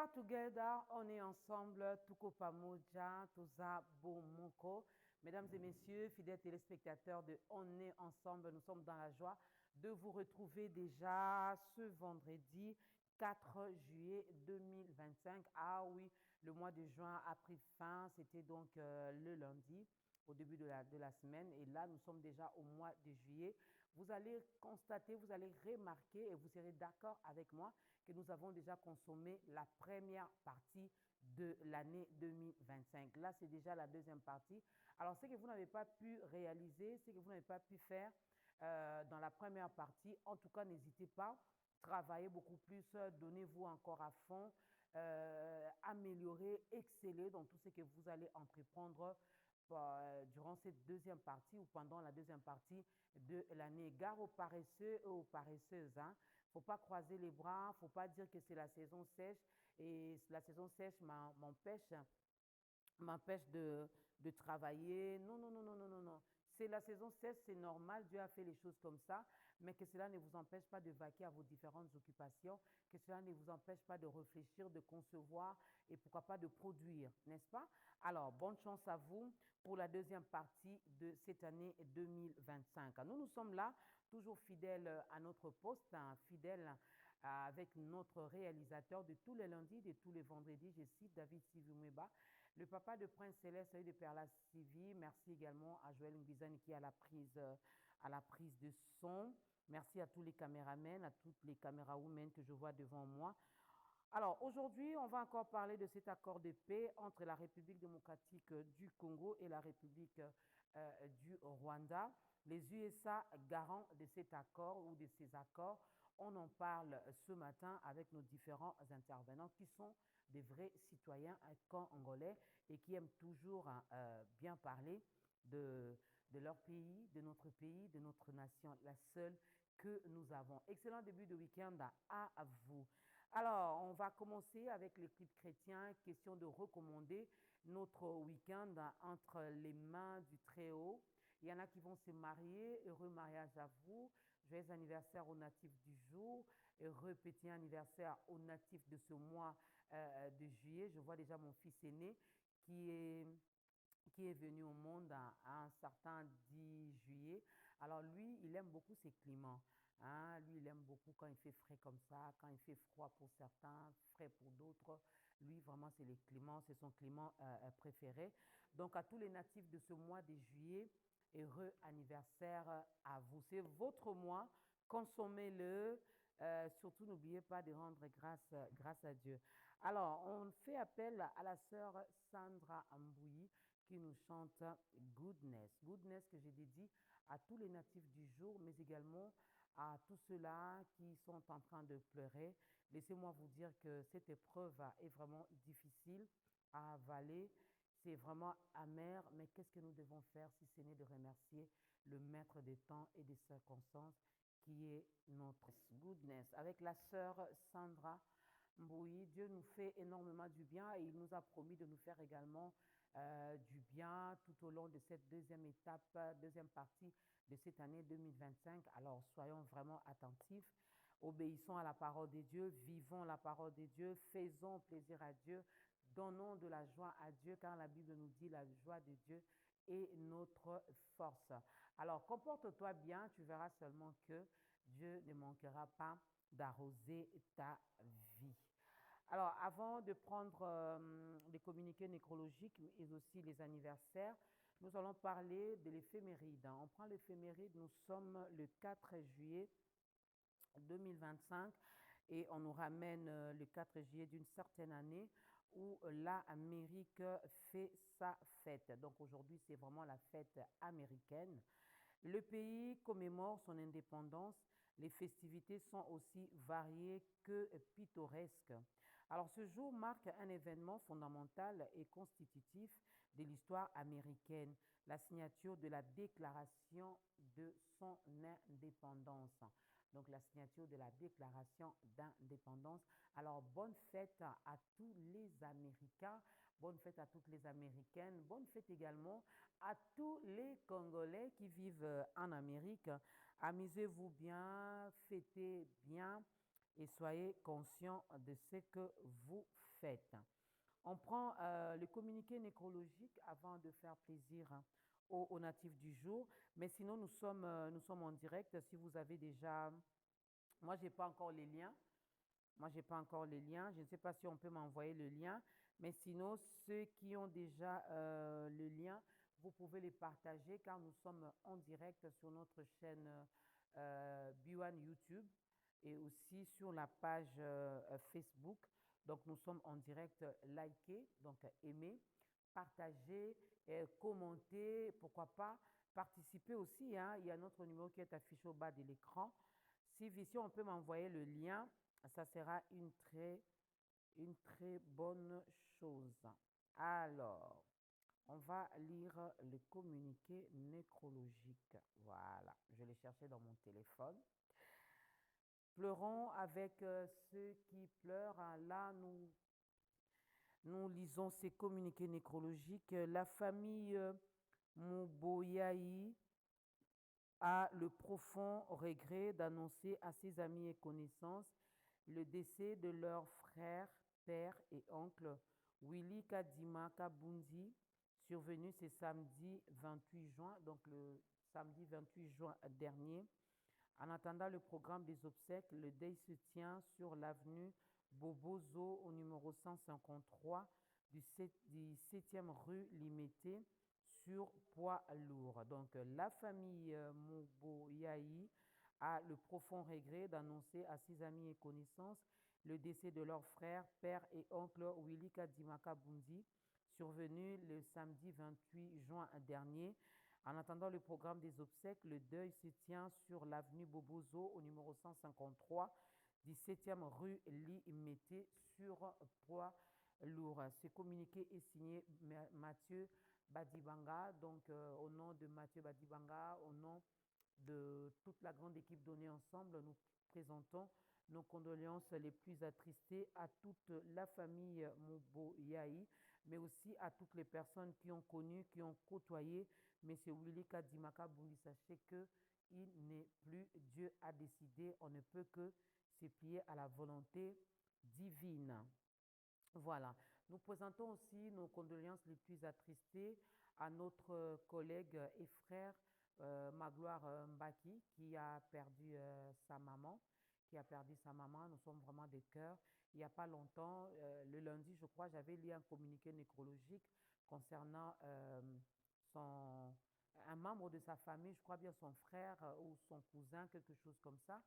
are together, on est ensemble, Tuko Pamoja, Toza Bomoko. Mesdames et messieurs, fidèles téléspectateurs de On est ensemble, nous sommes dans la joie de vous retrouver déjà ce vendredi 4 juillet 2025. Ah oui, le mois de juin a pris fin, c'était donc le lundi au début de la semaine et là nous sommes déjà au mois de juillet. Vous allez constater, vous allez remarquer et vous serez d'accord avec moi que nous avons déjà consommé la première partie de l'année 2025. Là, c'est déjà la deuxième partie. Alors, ce que vous n'avez pas pu réaliser, ce que vous n'avez pas pu faire dans la première partie, en tout cas, n'hésitez pas, travaillez beaucoup plus, donnez-vous encore à fond, améliorez, excellez dans tout ce que vous allez entreprendre durant cette deuxième partie ou pendant la deuxième partie de l'année. Gare aux paresseux et aux paresseuses. Hein. Faut pas croiser les bras, faut pas dire que c'est la saison sèche et la saison sèche m'empêche de travailler. Non, non, non, non, non, non, non. C'est la saison sèche, c'est normal, Dieu a fait les choses comme ça, mais que cela ne vous empêche pas de vaquer à vos différentes occupations, que cela ne vous empêche pas de réfléchir, de concevoir et pourquoi pas de produire, n'est-ce pas? Alors, bonne chance à vous pour la deuxième partie de cette année 2025. Nous sommes là, toujours fidèles à notre poste, hein, fidèles avec notre réalisateur de tous les lundis, de tous les vendredis. Je cite David Sivumeba, le papa de Prince Céleste et de Perla Sivi. Merci également à Joël Nguizani qui est à la prise de son. Merci à tous les caméramens, à toutes les camérawomen que je vois devant moi. Alors, aujourd'hui, on va encore parler de cet accord de paix entre la République démocratique du Congo et la République du Rwanda. Les USA garants de cet accord ou de ces accords, on en parle ce matin avec nos différents intervenants qui sont des vrais citoyens congolais et qui aiment toujours bien parler de leur pays, de notre pays, de notre nation, la seule que nous avons. Excellent début de week-end à vous. Alors, on va commencer avec les clips chrétiens, question de recommander notre week-end entre les mains du Très-Haut. Il y en a qui vont se marier, heureux mariage à vous, joyeux anniversaire aux natifs du jour, heureux petit anniversaire aux natifs de ce mois de juillet. Je vois déjà mon fils aîné qui est venu au monde à un certain 10 juillet. Alors lui, il aime beaucoup ces climats. Hein. Lui, il aime beaucoup quand il fait frais comme ça, quand il fait froid pour certains, frais pour d'autres. Lui, vraiment, c'est les climats, c'est son climat préféré. Donc, à tous les natifs de ce mois de juillet, heureux anniversaire à vous. C'est votre mois, consommez-le. Surtout, n'oubliez pas de rendre grâce à Dieu. Alors, on fait appel à la sœur Sandra Ambouyi qui nous chante Goodness. Goodness que j'ai dédié à tous les natifs du jour, mais également à tous ceux-là qui sont en train de pleurer. Laissez-moi vous dire que cette épreuve est vraiment difficile à avaler. C'est vraiment amer, mais qu'est-ce que nous devons faire si ce n'est de remercier le maître des temps et des circonstances qui est notre Goodness. Avec la sœur Sandra Mbouyi, Dieu nous fait énormément du bien et il nous a promis de nous faire également du bien tout au long de cette deuxième étape, deuxième partie de cette année 2025. Alors, soyons vraiment attentifs, obéissons à la parole de Dieu, vivons la parole de Dieu, faisons plaisir à Dieu, donnons de la joie à Dieu, car la Bible nous dit la joie de Dieu est notre force. Alors, comporte-toi bien, tu verras seulement que Dieu ne manquera pas d'arroser ta vie. Alors, avant de prendre les communiqués nécrologiques et aussi les anniversaires, nous allons parler de l'éphéméride. On prend l'éphéméride, nous sommes le 4 juillet 2025 et on nous ramène le 4 juillet d'une certaine année où l'Amérique fait sa fête. Donc aujourd'hui, c'est vraiment la fête américaine. Le pays commémore son indépendance. Les festivités sont aussi variées que pittoresques. Alors ce jour marque un événement fondamental et constitutif de l'histoire américaine, la signature de la déclaration de son indépendance. Donc la signature de la déclaration d'indépendance. Alors bonne fête à tous les Américains, bonne fête à toutes les Américaines, bonne fête également à tous les Congolais qui vivent en Amérique. Amusez-vous bien, fêtez bien et soyez conscients de ce que vous faites. fête. On prend le communiqué nécrologique avant de faire plaisir aux natifs du jour. Mais sinon, nous sommes en direct. Si vous avez déjà... Moi, je n'ai pas encore les liens. Moi, je n'ai pas encore les liens. Je ne sais pas si on peut m'envoyer le lien. Mais sinon, ceux qui ont déjà le lien, vous pouvez les partager car nous sommes en direct sur notre chaîne B1 YouTube et aussi sur la page Facebook. Donc, nous sommes en direct. Likez, donc aimez, partagez, commentez, pourquoi pas, participez aussi. Hein. Il y a notre numéro qui est affiché au bas de l'écran. Si ici, on peut m'envoyer le lien, ça sera une très bonne chose. Alors, on va lire le communiqué nécrologique. Voilà, je l'ai cherché dans mon téléphone. Pleurons avec ceux qui pleurent. Là, nous lisons ces communiqués nécrologiques. La famille Mouboyaï a le profond regret d'annoncer à ses amis et connaissances le décès de leur frère, père et oncle Willy Kadima Kabundi, survenu ce samedi 28 juin, donc le samedi 28 juin dernier. En attendant le programme des obsèques, le deuil se tient sur l'avenue Bobozo au numéro 153 du 7e rue Limité sur poids lourd. Donc la famille Mouboyaï a le profond regret d'annoncer à ses amis et connaissances le décès de leur frère, père et oncle Willy Kadima Kabundi, survenu le samedi 28 juin dernier. En attendant le programme des obsèques, le deuil se tient sur l'avenue Bobozo au numéro 153, 17e rue Limité sur poids lourd. Ce communiqué est signé Mathieu Badibanga, donc au nom de Mathieu Badibanga, au nom de toute la grande équipe Donnée Ensemble, nous présentons nos condoléances les plus attristées à toute la famille Mouboyaï, mais aussi à toutes les personnes qui ont connu, qui ont côtoyé M. Willy Kadima Kabundi. Sachez qu'il n'est plus, Dieu a décidé, on ne peut que se plier à la volonté divine. Voilà. Nous présentons aussi nos condoléances les plus attristées à notre collègue et frère Magloire Mbaki qui a perdu sa maman. Nous sommes vraiment de cœur. Il n'y a pas longtemps, le lundi, je crois, j'avais lu un communiqué nécrologique concernant un membre de sa famille, je crois bien son frère ou son cousin, quelque chose comme ça,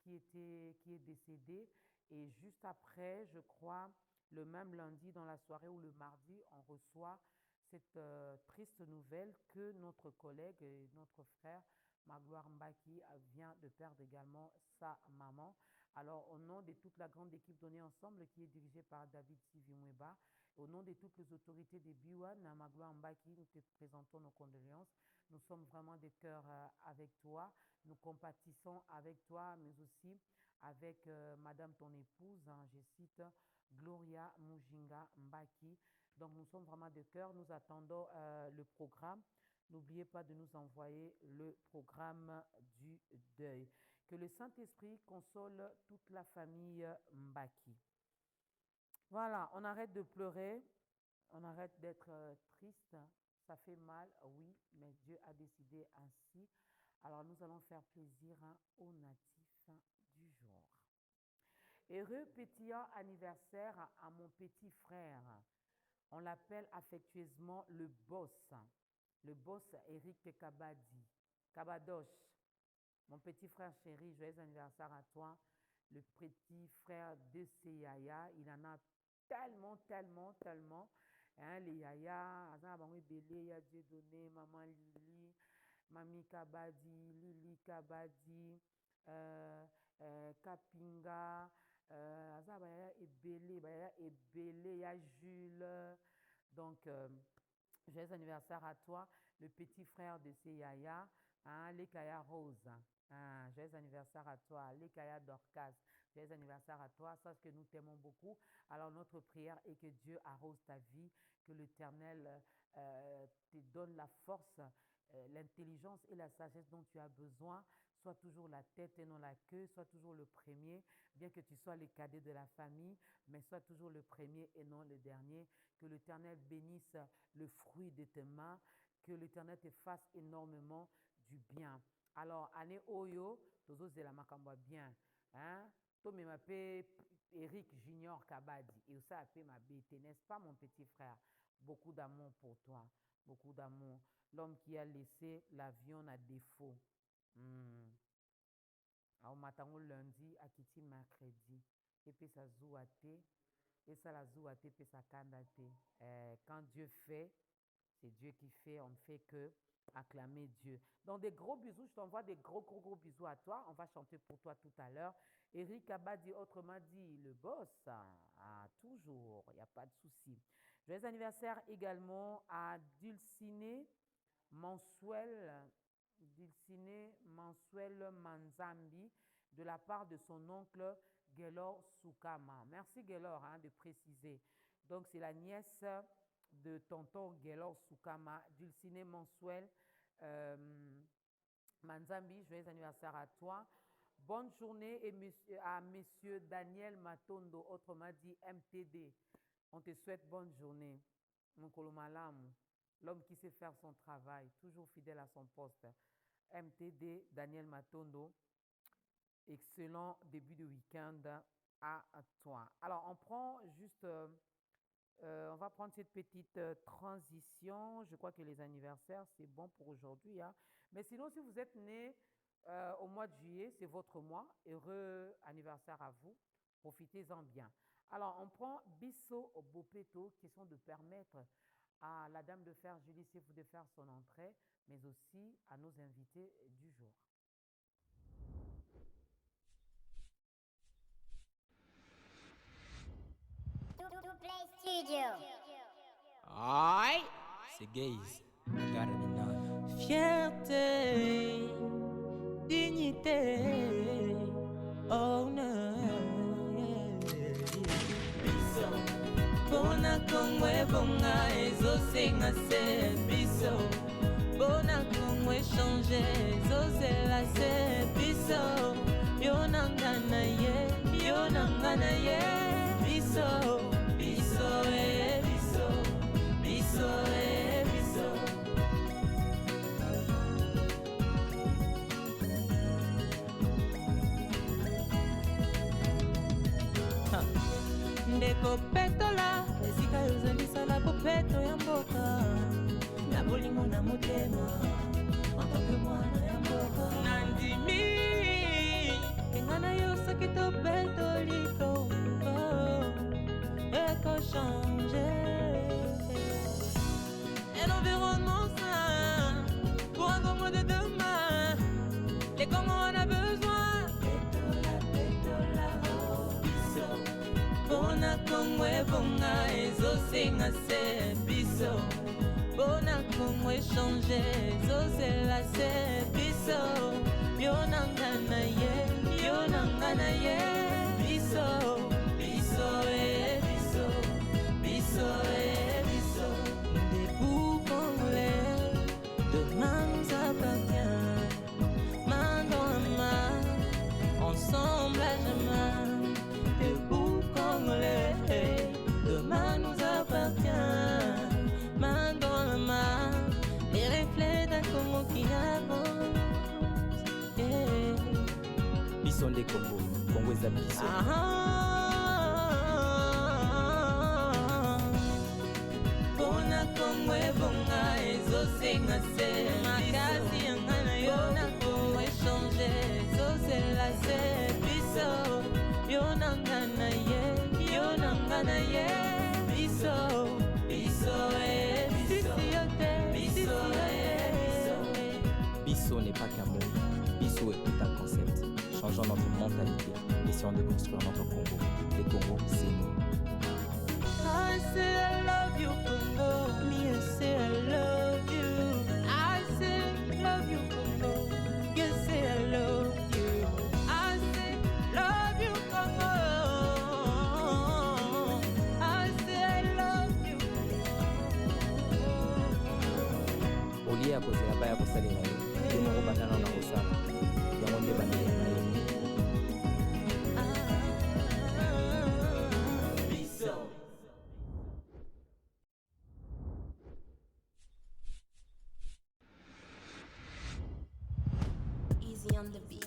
qui est décédé. Et juste après, je crois, le même lundi, dans la soirée ou le mardi, on reçoit cette triste nouvelle que notre collègue et notre frère Magloire Mbaki vient de perdre également sa maman. Alors, au nom de toute la grande équipe Donnée Ensemble qui est dirigée par David Sivimweba, au nom de toutes les autorités des B1, Magloire Mbaki, nous te présentons nos condoléances. Nous sommes vraiment de cœur avec toi. Nous compatissons avec toi, mais aussi avec Madame ton épouse, hein, je cite Gloria Mujinga Mbaki. Donc, nous sommes vraiment de cœur. Nous attendons le programme. N'oubliez pas de nous envoyer le programme du deuil. Que le Saint-Esprit console toute la famille Mbaki. Voilà, on arrête de pleurer, on arrête d'être triste. Ça fait mal, oui, mais Dieu a décidé ainsi. Alors nous allons faire plaisir aux natifs du jour. Heureux pétillant anniversaire à mon petit frère. On l'appelle affectueusement le boss Eric Kabadi, Kabadosh. Mon petit frère chéri, joyeux anniversaire à toi. Le petit frère de ses yaya, il en a tellement. Hein, les yaya, il y a Dieu donné, maman Lili, Mami Kabadi, Lili Kabadi, Kapinga, il y a Jules. Donc, joyeux anniversaire à toi, le petit frère de ces yaya, hein, Lekaya Rose. Hein, joyeux anniversaire à toi, Lekaya Dorcas. Joyeux anniversaire à toi, sache que nous t'aimons beaucoup. Alors notre prière est que Dieu arrose ta vie, que l'Éternel te donne la force, l'intelligence et la sagesse dont tu as besoin. sois toujours la tête et non la queue, sois toujours le premier, bien que tu sois le cadet de la famille, mais sois toujours le premier et non le dernier. Que l'Éternel bénisse le fruit de tes mains, que l'Éternel te fasse énormément du bien. Alors, année Oyo, tozo zela makamba bien. Hein? Toi, mais m'appelle Eric Junior Kabadi. Et ça appelle ma bête, n'est-ce pas, mon petit frère? Beaucoup d'amour pour toi. Beaucoup d'amour. L'homme qui a laissé l'avion à défaut. Au matin lundi, à Kiti mercredi. Et puis ça joue à thé. Et ça la joue à thé, puis ça candate. Quand Dieu fait, c'est Dieu qui fait. On ne fait que acclamer Dieu. Donc des gros bisous, je t'envoie des gros bisous à toi. On va chanter pour toi tout à l'heure. Eric Abadi, autrement dit, le boss. Toujours, il n'y a pas de souci. Joyeux anniversaire également à Dulciné Mensuel Manzambi de la part de son oncle Gelor Soukama. Merci Gelor de préciser. Donc c'est la nièce de tonton Gelor Soukama, Dulciné Mensuel Manzambi. Joyeux anniversaire à toi. Bonne journée à monsieur Daniel Matondo, autrement dit MTD. On te souhaite bonne journée. Mon Kolomalamu, l'homme qui sait faire son travail, toujours fidèle à son poste. MTD, Daniel Matondo, excellent début de week-end à toi. Alors, on prend juste, on va prendre cette petite transition. Je crois que les anniversaires, c'est bon pour aujourd'hui. Hein. Mais sinon, si vous êtes né au mois de juillet, c'est votre mois. Heureux anniversaire à vous. Profitez-en bien. Alors, on prend Bisso au Bopeto, question de permettre à la dame de fer Julie Sefou de faire son entrée, mais aussi à nos invités du jour. Play Studio. Aïe, c'est Gaze. Fierté, dignité, honneur. Biso, bona kongwe bonga ezo senga se biso. Bona kongwe change ezo zela se biso. Yonangana ye, biso. Ndeko petola, esika yozambisa la popeto ya mboka. Na bolingo na motema, en tant que mwana ya mboka. Nandimi, engana yo soki to peto lito, eko changer. Un environnement sain, pour un Congo de demain. Les Congos en a besoin. Petola, oh, biso. Bona kongwe bonga ezo senga se biso. Bona kongwe change ezo zela se biso. Yonangana ye, biso. Biso, biso. Debout congolais, demain nous appartient. Main dans la main, ensemble à jamais. Debout congolais, demain nous appartient. Main dans la main, les reflets d'un Congo qui avance. Bisson des Congo, Congo est Bisson. Bona kongwe bonga ezo senga se makasi yangana yo na kongwe change ezo zela se biso. Yonangana ye, biso. Bisso n'est pas qu'un mot, Bisso est tout un concept. Changeons notre mentalité, essayons de construire notre Congo. Les Congos, c'est nous. I say I love you, Congo. Me, I say I love you. I say love you, Congo. You say I love you. I say love you, Congo. I say I love you. Olia kozela baya kosalela yo. Temo bandana na kosala. Yango Easy on the beat.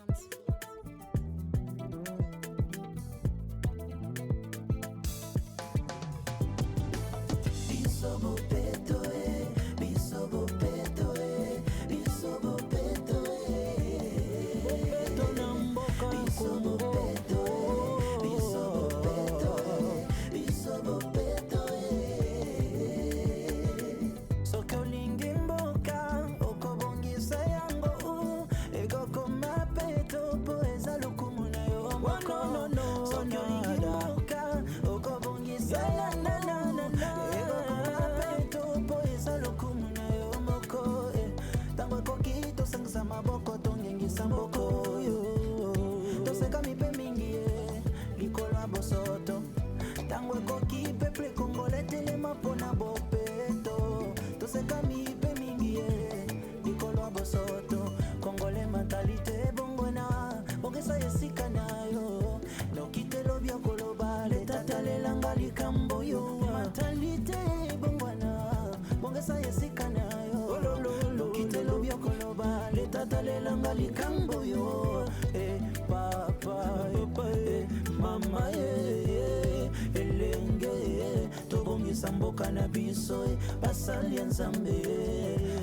Mboka na biso basali nzambe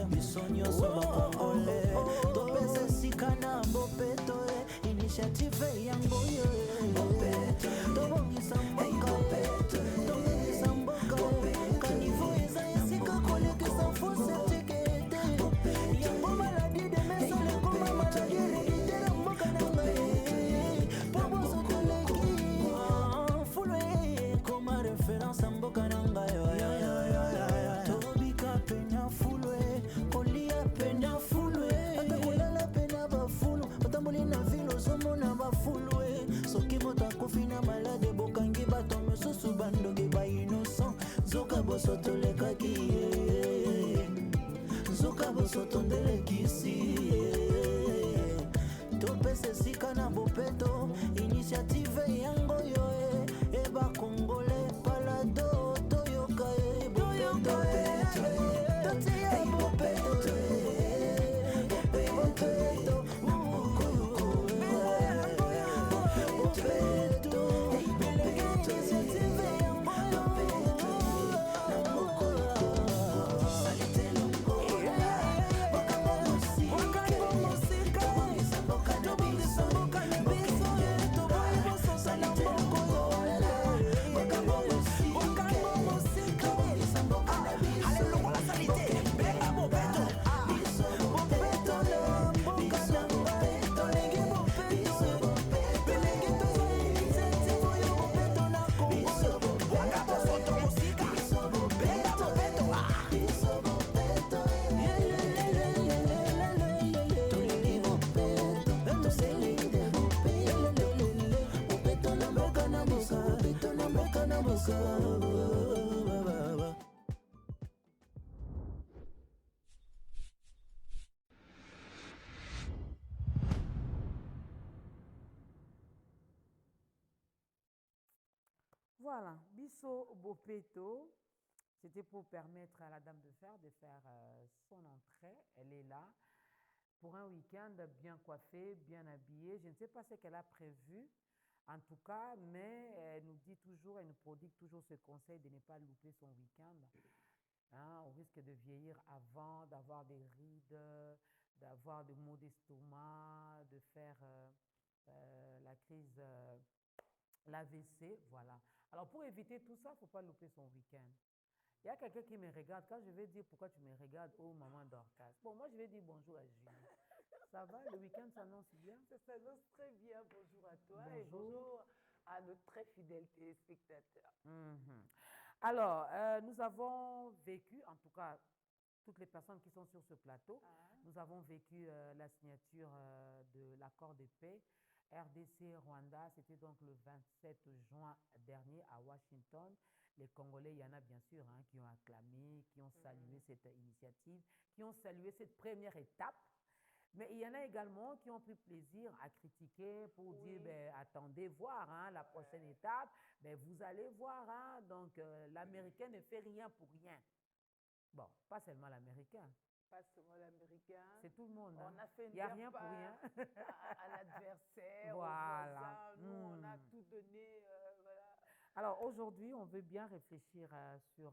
biso nyonso bakongole topesa esika na bopeto initiative yango yo tobongisa mboka tobongisa mboka kanivo eza esika kolekisa fausse etikete yango maladi de meso lekoma maladi heredité na mboka na ngai po bozotoleki fulu ekoma référence mboka na ngai bosoto lekaki nzoka bosoto ndelekisi topesa esika na bopeto initiative yango yo ebakongole palado toyoka bopeto totia bopeto bopeto Voilà, Bisso Bopeto, c'était pour permettre à la Dame de Fer de faire son entrée. Elle est là pour un week-end bien coiffée, bien habillée. Je ne sais pas ce qu'elle a prévu, en tout cas, mais elle nous dit toujours, elle nous prodigue toujours ce conseil de ne pas louper son week-end. Hein, au risque de vieillir avant, d'avoir des rides, d'avoir des maux d'estomac, de faire la crise, l'AVC, voilà. Alors, pour éviter tout ça, il ne faut pas louper son week-end. Il y a quelqu'un qui me regarde. Quand je vais dire pourquoi tu me regardes, oh, maman Dorcas. Bon, moi, je vais dire bonjour à Julie. Ça va? Le week-end s'annonce bien? Ça s'annonce très bien. Bonjour à toi bonjour. Et bonjour à nos très fidèles téléspectateurs. Alors, nous avons vécu, en tout cas, toutes les personnes qui sont sur ce plateau, nous avons vécu la signature de l'accord de paix RDC-Rwanda. C'était donc le 27 juin dernier à Washington. Les Congolais, il y en a bien sûr qui ont acclamé, qui ont salué cette initiative, qui ont salué cette première étape. Mais il y en a également qui ont pris plaisir à critiquer pour dire, attendez voir la prochaine étape. Vous allez voir, donc l'Américain ne fait rien pour rien. Bon, pas seulement l'Américain, pas seulement l'américain. C'est tout le monde. On a fait Il n'y a rien pour rien. à l'adversaire, Voilà. au voisin. Nous, on a tout donné. Voilà. Alors aujourd'hui, on veut bien réfléchir sur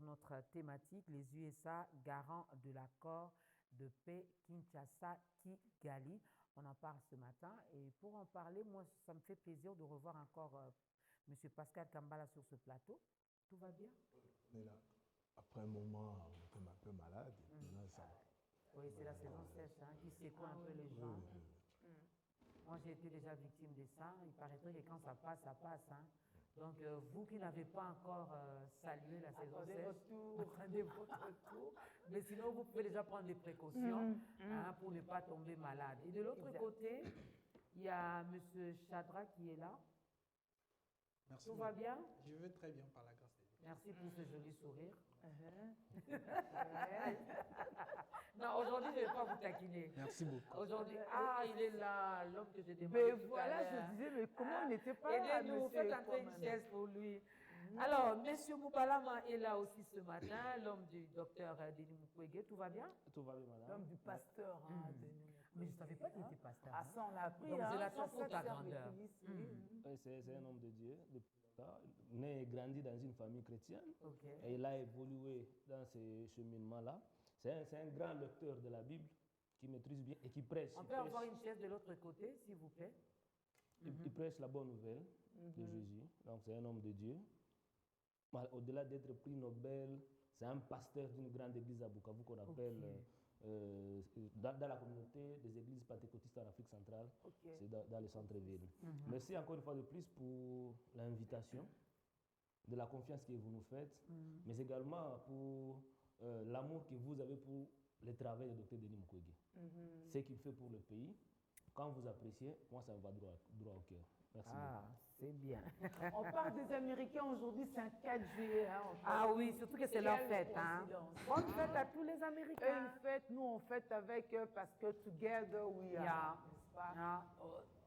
notre thématique, les USA garants de l'accord de paix Kinshasa-Kigali. On en parle ce matin et pour en parler, moi, ça me fait plaisir de revoir encore M. Pascal Kambala sur ce plateau. Tout va bien? On est là. Après un moment, on était un peu malade et maintenant ça va. Oui, c'est la saison sèche qui secoue un peu les gens. Moi, j'ai été déjà victime de ça. Il paraîtrait que quand ça passe, ça passe. Donc, vous qui n'avez pas encore salué la saison sèche, attendez votre tour. Mais sinon, vous pouvez déjà prendre des précautions pour ne pas tomber malade. Et de l'autre côté, il y a M. Chadra qui est là. Merci. Tout va bien? Je vais très bien par la grâce de Dieu. Merci pour ce joli sourire. Non, aujourd'hui, je ne vais pas vous taquiner. Merci beaucoup. Aujourd'hui, il est là, l'homme que j'ai demandé. Mais tout à voilà, l'heure. je disais, mais comment on n'était pas là, Aidez-nous, monsieur faites entrer une Kwamana? chaise pour lui. Alors, M. Moubalama est là aussi ce matin, l'homme du docteur Denis Mukwege. Tout va bien? Tout va bien, madame. L'homme du pasteur. Mais je ne savais pas qu'il était pasteur. Ah, ça, on l'a appris. Donc, c'est la ça chance pour ta sert les grandeur. coulisses, Oui, c'est un homme de Dieu, né et grandi dans une famille chrétienne. Ok. Et il a évolué dans ce cheminement-là. C'est un grand lecteur de la Bible qui maîtrise bien et qui prêche. On Il peut prêche- avoir une chaise de l'autre côté, s'il vous plaît? il prêche la bonne nouvelle de Jésus. Donc, c'est un homme de Dieu. Au-delà d'être prix Nobel, c'est un pasteur d'une grande église à Bukavu qu'on appelle, dans la communauté des églises pentecôtistes en Afrique centrale, c'est dans le centre-ville. Merci encore une fois de plus pour l'invitation, de la confiance que vous nous faites, mais également pour l'amour que vous avez pour le travail du docteur Denis Mukwege. Ce qu'il fait pour le pays, quand vous appréciez, moi ça me va droit au cœur. Merci beaucoup. C'est bien. On parle des Américains aujourd'hui, c'est un 4 juillet. Oui, surtout que c'est leur fête. Bonne fête à tous les Eux, Américains. ils fêtent, nous, on fête avec eux parce que together we are. N'est-ce pas?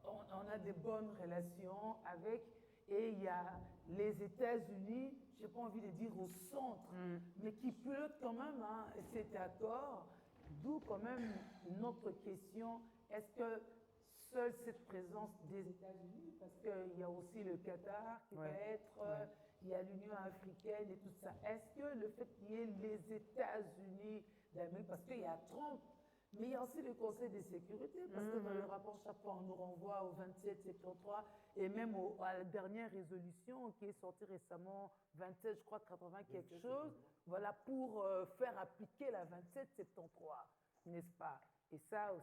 On a des bonnes relations avec. Et il y a les États-Unis, je n'ai pas envie de dire au centre, mais qui pilotent quand même cet accord. D'où quand même notre question, est-ce que seule cette présence des États-Unis, parce qu'il y a aussi le Qatar qui va être, il y a l'Union africaine et tout ça, est-ce que le fait qu'il y ait les États-Unis d'Amérique, parce qu'il y a Trump, mais il y a aussi le Conseil de sécurité, parce que dans le rapport, chaque fois, on nous renvoie au 2773 et même à la dernière résolution qui est sortie récemment, 27, je crois, 80 quelque chose, voilà, pour faire appliquer la 2773, n'est-ce pas? Et ça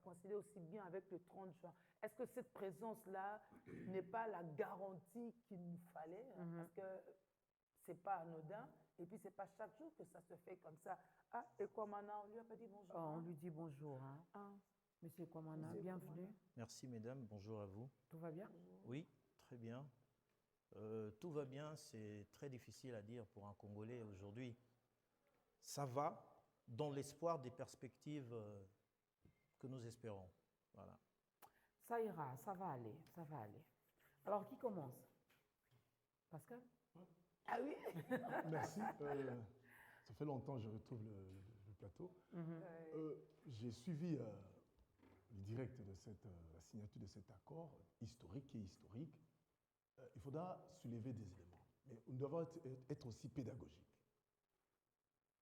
coïncidait aussi bien avec le 30 juin. Est-ce que cette présence-là n'est pas la garantie qu'il nous fallait? Parce que c'est pas anodin. Et puis, c'est pas chaque jour que ça se fait comme ça. Ah, et Kwamana, on lui a pas dit bonjour. On lui dit bonjour. Monsieur Kwamana, bienvenue. Merci mesdames, bonjour à vous. Tout va bien? Oui, très bien. Tout va bien, c'est très difficile à dire pour un Congolais aujourd'hui. Ça va dans l'espoir des perspectives que nous espérons. Voilà. Ça ira, ça va aller, ça va aller. Alors, qui commence? Pascal? Ah oui? Merci. Ça fait longtemps que je retrouve le plateau. J'ai suivi le direct de la signature de cet accord historique et historique. Il faudra soulever des éléments, mais nous devons être aussi pédagogiques.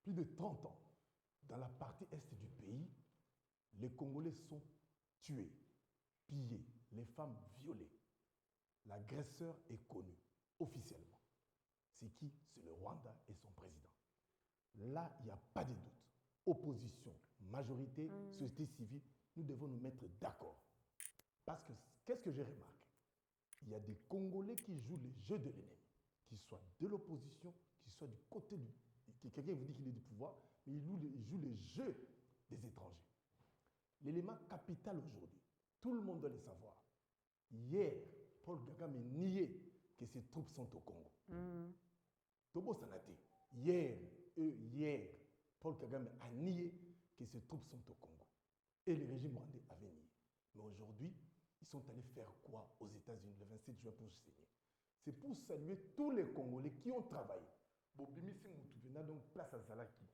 Plus de 30 ans, dans la partie est du pays, les Congolais sont tués, pillés, les femmes violées. L'agresseur est connu officiellement. C'est qui? C'est le Rwanda et son président. Là, il n'y a pas de doute. Opposition, majorité, société civile, nous devons nous mettre d'accord. Parce que, qu'est-ce que j'ai remarqué? Il y a des Congolais qui jouent les jeux de l'ennemi, qu'ils soient de l'opposition, qu'ils soient du côté du... Quelqu'un vous dit qu'il est du pouvoir, mais ils jouent les jeux des étrangers. L'élément capital aujourd'hui, tout le monde doit le savoir. Hier, Paul Kagame niait que ses troupes sont au Congo. Tobo Sanate, hier, Paul Kagame a nié que ses troupes sont au Congo. Et le régime rwandais avait nié. Mais aujourd'hui, ils sont allés faire quoi aux États-Unis le 27 juin pour signer? C'est pour saluer tous les Congolais qui ont travaillé. Bobimi Singoutou, donc place à Zalaki.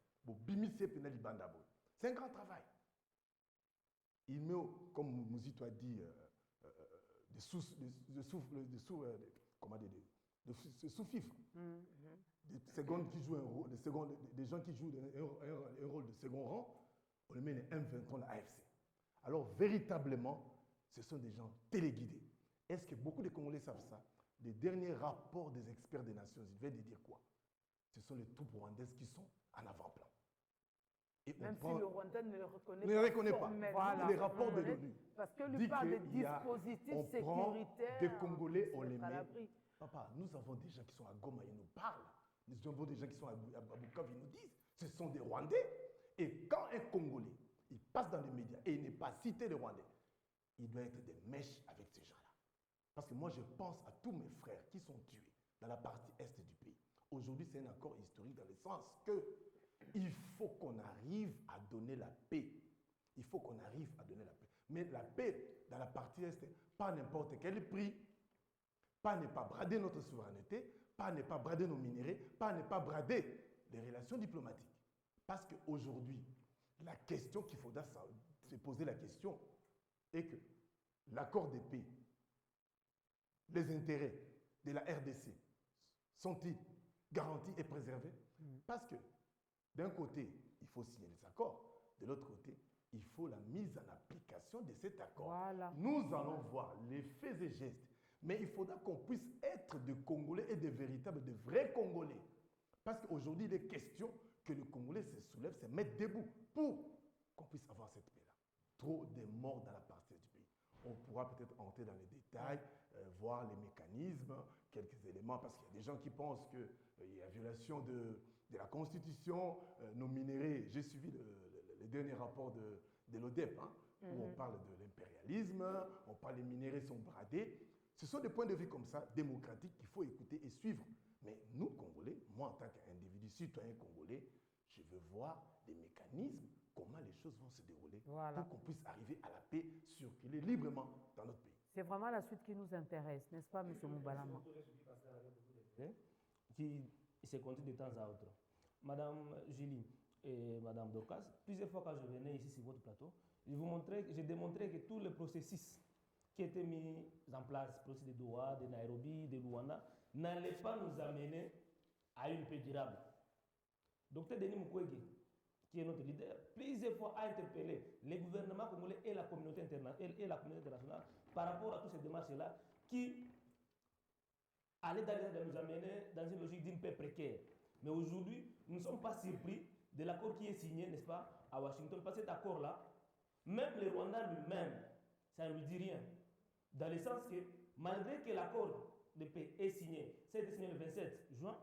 C'est un grand travail. Il met, comme Mouzito a dit, des sous-fifres. Des secondes qui jouent un rôle, des gens qui jouent un rôle de second rang, on les met un 23 à AFC. Alors, véritablement, ce sont des gens téléguidés. Est-ce que beaucoup de Congolais savent ça? Les derniers rapports des experts des Nations Unies viennent de dire quoi? Ce sont les troupes rwandaises qui sont en avant-plan. Même si le Rwanda ne le reconnaît pas. Voilà. Les rapports de l'ONU. Parce que lui parle des dispositifs sécuritaires. Des Congolais, on les met. Papa, nous avons des gens qui sont à Goma, ils nous parlent. Nous avons des gens qui sont à Bukavu, ils nous disent. Ce sont des Rwandais. Et quand un Congolais, il passe dans les médias et il n'est pas cité les Rwandais, il doit être des mèches avec ces gens-là. Parce que moi, je pense à tous mes frères qui sont tués dans la partie est du pays. Aujourd'hui, c'est un accord historique dans le sens que il faut qu'on arrive à donner la paix. Il faut qu'on arrive à donner la paix. Mais la paix dans la partie est, pas à n'importe quel prix, pas à ne pas brader notre souveraineté, pas à ne pas brader nos minéraux, pas à ne pas brader les relations diplomatiques. Parce qu'aujourd'hui, la question qu'il faudra se poser la question est que l'accord de paix, les intérêts de la RDC sont-ils garantis et préservés? Parce que d'un côté, il faut signer les accords. De l'autre côté, il faut la mise en application de cet accord. Voilà. Nous allons voir les faits et gestes. Mais il faudra qu'on puisse être des Congolais et des véritables, des vrais Congolais. Parce qu'aujourd'hui, il est question que le Congolais se soulève, se mette debout pour qu'on puisse avoir cette paix-là. Trop de morts dans la partie du pays. On pourra peut-être entrer dans les détails, voir les mécanismes, quelques éléments, parce qu'il y a des gens qui pensent qu'il y a violation de la Constitution, nos minéraux. J'ai suivi le dernier rapport de l'ODEP, où on parle de l'impérialisme, on parle des minéraux sont bradés. Ce sont des points de vue comme ça, démocratiques, qu'il faut écouter et suivre. Mais nous, Congolais, moi en tant qu'individu citoyen congolais, je veux voir des mécanismes, comment les choses vont se dérouler pour qu'on puisse arriver à la paix, circuler librement dans notre pays. C'est vraiment la suite qui nous intéresse, n'est-ce pas, M. Moubalama? Qui se continue de temps à autre. Madame Julie et Madame Dorcas, plusieurs fois quand je venais ici sur votre plateau, j'ai démontré que tous les processus qui étaient mis en place, le processus de Doha, de Nairobi, de Luanda, n'allaient pas nous amener à une paix durable. Dr Denis Mukwege, qui est notre leader, plusieurs fois a interpellé les gouvernements congolais et la communauté internationale par rapport à toutes ces démarches-là qui allaient nous amener dans une logique d'une paix précaire. Mais aujourd'hui, nous ne sommes pas surpris de l'accord qui est signé, n'est-ce pas, à Washington. Parce que cet accord-là, même le Rwanda lui-même, ça ne lui dit rien. Dans le sens que, malgré que l'accord de paix est signé, ça a été signé le 27 juin,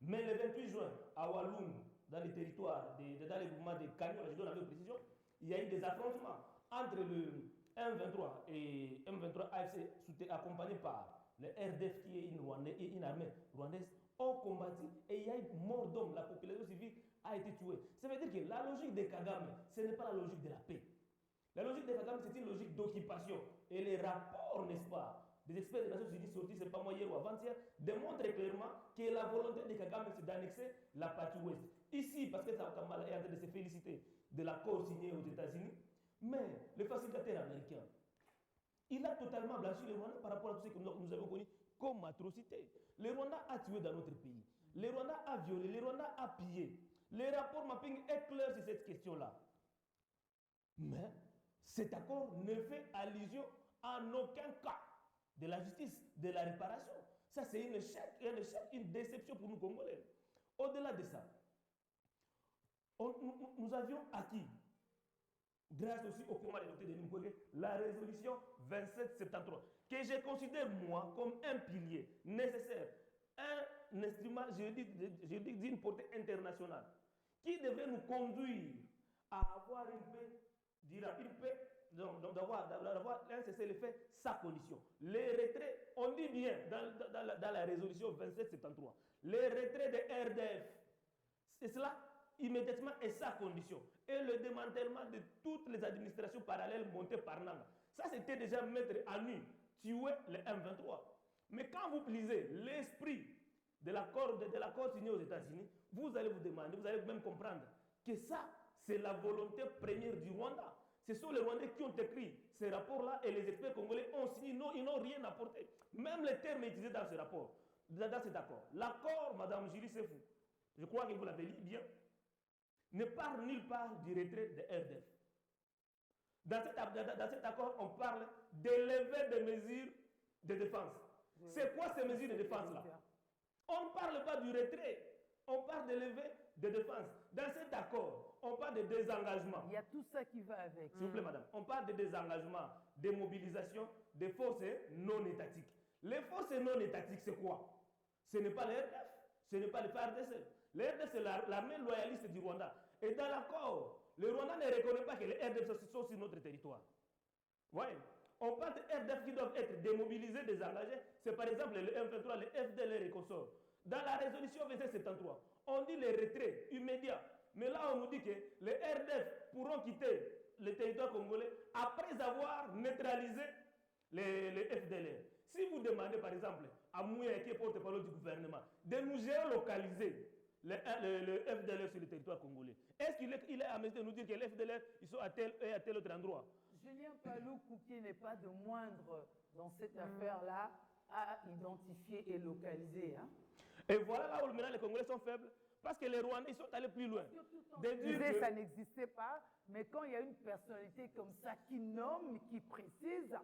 mais le 28 juin, à Walloum, dans les territoires, dans les mouvements de Kanyo, je donne avec précision, il y a eu des affrontements entre le M23 et M23 AFC, accompagné par le RDF qui est une armée rwandaise, ont combattu et il y a eu mort d'hommes. La population civile a été tuée. Ça veut dire que la logique de Kagame, ce n'est pas la logique de la paix. La logique de Kagame, c'est une logique d'occupation. Et les rapports, n'est-ce pas, des experts des Nations Unies sortis, c'est pas moi hier ou avant-hier, démontrent clairement que la volonté de Kagame, c'est d'annexer la partie ouest. Ici, parce que South Kamala est en train de se féliciter de l'accord signé aux États-Unis, mais le facilitateur américain, il a totalement blanchi le Rwanda par rapport à tout ce que nous avons connu comme atrocité. Le Rwanda a tué dans notre pays. Le Rwanda a violé. Le Rwanda a pillé. Le rapport mapping est clair sur cette question-là. Mais cet accord ne fait allusion en aucun cas de la justice, de la réparation. Ça, c'est un échec, une déception pour nous Congolais. Au-delà de ça, nous avions acquis, grâce aussi au combat de Dr Denis Mukwege, la résolution 2773, que je considère, moi, comme un pilier nécessaire, un instrument juridique d'une portée internationale, qui devrait nous conduire à avoir une paix, d'avoir un cessez-le-feu sans condition. Les retraits, on dit bien dans la résolution 2773, les retraits de RDF, c'est cela immédiatement et sans condition. Et le démantèlement de toutes les administrations parallèles montées par Nanga. Ça, c'était déjà mettre à nu, tuer le M23. Mais quand vous lisez l'esprit de l'accord signé aux États-Unis, vous allez vous demander, vous allez même comprendre que ça, c'est la volonté première du Rwanda. Ce sont les Rwandais qui ont écrit ces rapports-là et les experts congolais ont signé. Non, ils n'ont rien apporté. Même les termes utilisés dans ce rapport, dans cet accord. L'accord, Madame Julie Sefou, je crois que vous l'avez lu bien, ne parle nulle part du retrait de RDF. Dans cet accord, on parle d'élever des mesures de défense. C'est quoi ces mesures de défense-là? On ne parle pas du retrait, on parle d'élever des défenses. Dans cet accord, on parle de désengagement. Il y a tout ça qui va avec. S'il vous plaît, madame. On parle de désengagement, de mobilisation des forces non étatiques. Les forces non étatiques, c'est quoi? Ce n'est pas les RDF, ce n'est pas les FARDC. Les RDF, c'est l'armée loyaliste du Rwanda. Et dans l'accord, le Rwanda ne reconnaît pas que les RDF sont sur notre territoire. Voyez, on parle de RDF qui doivent être démobilisés, désengagés. C'est par exemple le M23, le FDLR et consorts. Dans la résolution 2773, on dit les retraits immédiats. Mais là, on nous dit que les RDF pourront quitter le territoire congolais après avoir neutralisé les FDLR. Si vous demandez par exemple à Mouya, qui est porte-parole du gouvernement, de nous géolocaliser le FDLR sur le territoire congolais, est-ce qu'il est à mesure de nous dire que les FDLR ils sont à tel et à tel autre endroit? Julien Paloukou, qui n'est pas de moindre dans cette affaire-là, à identifier et localiser. Hein? Et voilà là où maintenant les Congolais sont faibles, parce que les Rwandais ils sont allés plus loin. Que ça n'existait pas, mais quand il y a une personnalité comme ça qui nomme, qui précise,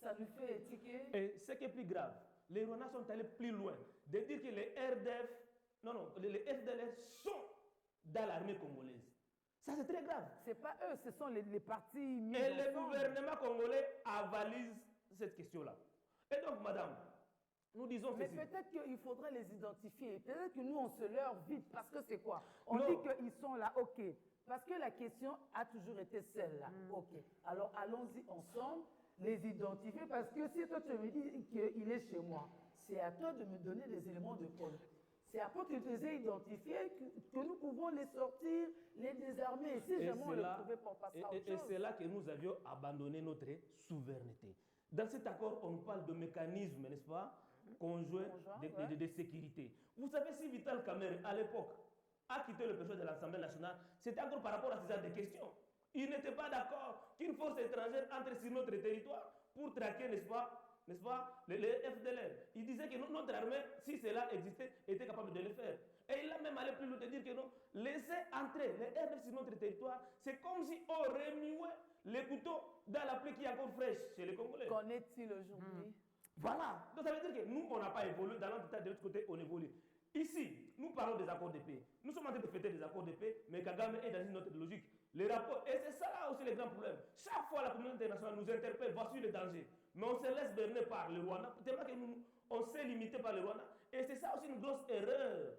ça nous fait étiqueter. Et ce qui est plus grave, les Rwandais sont allés plus loin, de dire que les RDF, les FDLR sont dans l'armée congolaise. Ça, c'est très grave. Ce n'est pas eux, ce sont les partis mis et le gouvernement congolais avalise cette question-là. Et donc, madame, nous disons mais ceci. peut-être qu'il faudrait les identifier. Peut-être que nous, on se leurre vite. Parce que c'est quoi? On dit qu'ils sont là, ok. Parce que la question a toujours été celle-là. Ok. Alors, allons-y ensemble, les identifier. Parce que si toi, tu me dis qu'il est chez moi, c'est à toi de me donner les éléments de preuve. C'est après que tu les aies identifiés que nous pouvons les sortir, les désarmer. Et si jamais on ne pouvait pas passer à autre chose. Et c'est là que nous avions abandonné notre souveraineté. Dans cet accord, on parle de mécanismes, n'est-ce pas, conjoints de sécurité. Vous savez, si Vital Kamerhe, à l'époque, a quitté le pétrole de l'Assemblée nationale, c'était encore par rapport à ce genre de questions. Il n'était pas d'accord qu'une force étrangère entre sur notre territoire pour traquer, n'est-ce pas, les FDLR. Il disait que notre armée, si cela existait, était capable de le faire. Et il a même allé plus loin de dire que non, laisser entrer les RDF sur notre territoire, c'est comme si on remuait les couteaux dans la plaie qui est encore fraîche chez les Congolais. Qu'en est-il aujourd'hui? Voilà. Donc ça veut dire que nous, on n'a pas évolué. Dans notre état, de l'autre côté, on évolue. Ici, nous parlons des accords de paix. Nous sommes en train de fêter des accords de paix, mais Kagame est dans une autre logique. Les rapports, et c'est ça là aussi le grand problème. Chaque fois, la communauté internationale nous interpelle, voici le danger. Mais on se laisse berner par le Rwanda, tellement que on s'est limité par le Rwanda. Et c'est ça aussi une grosse erreur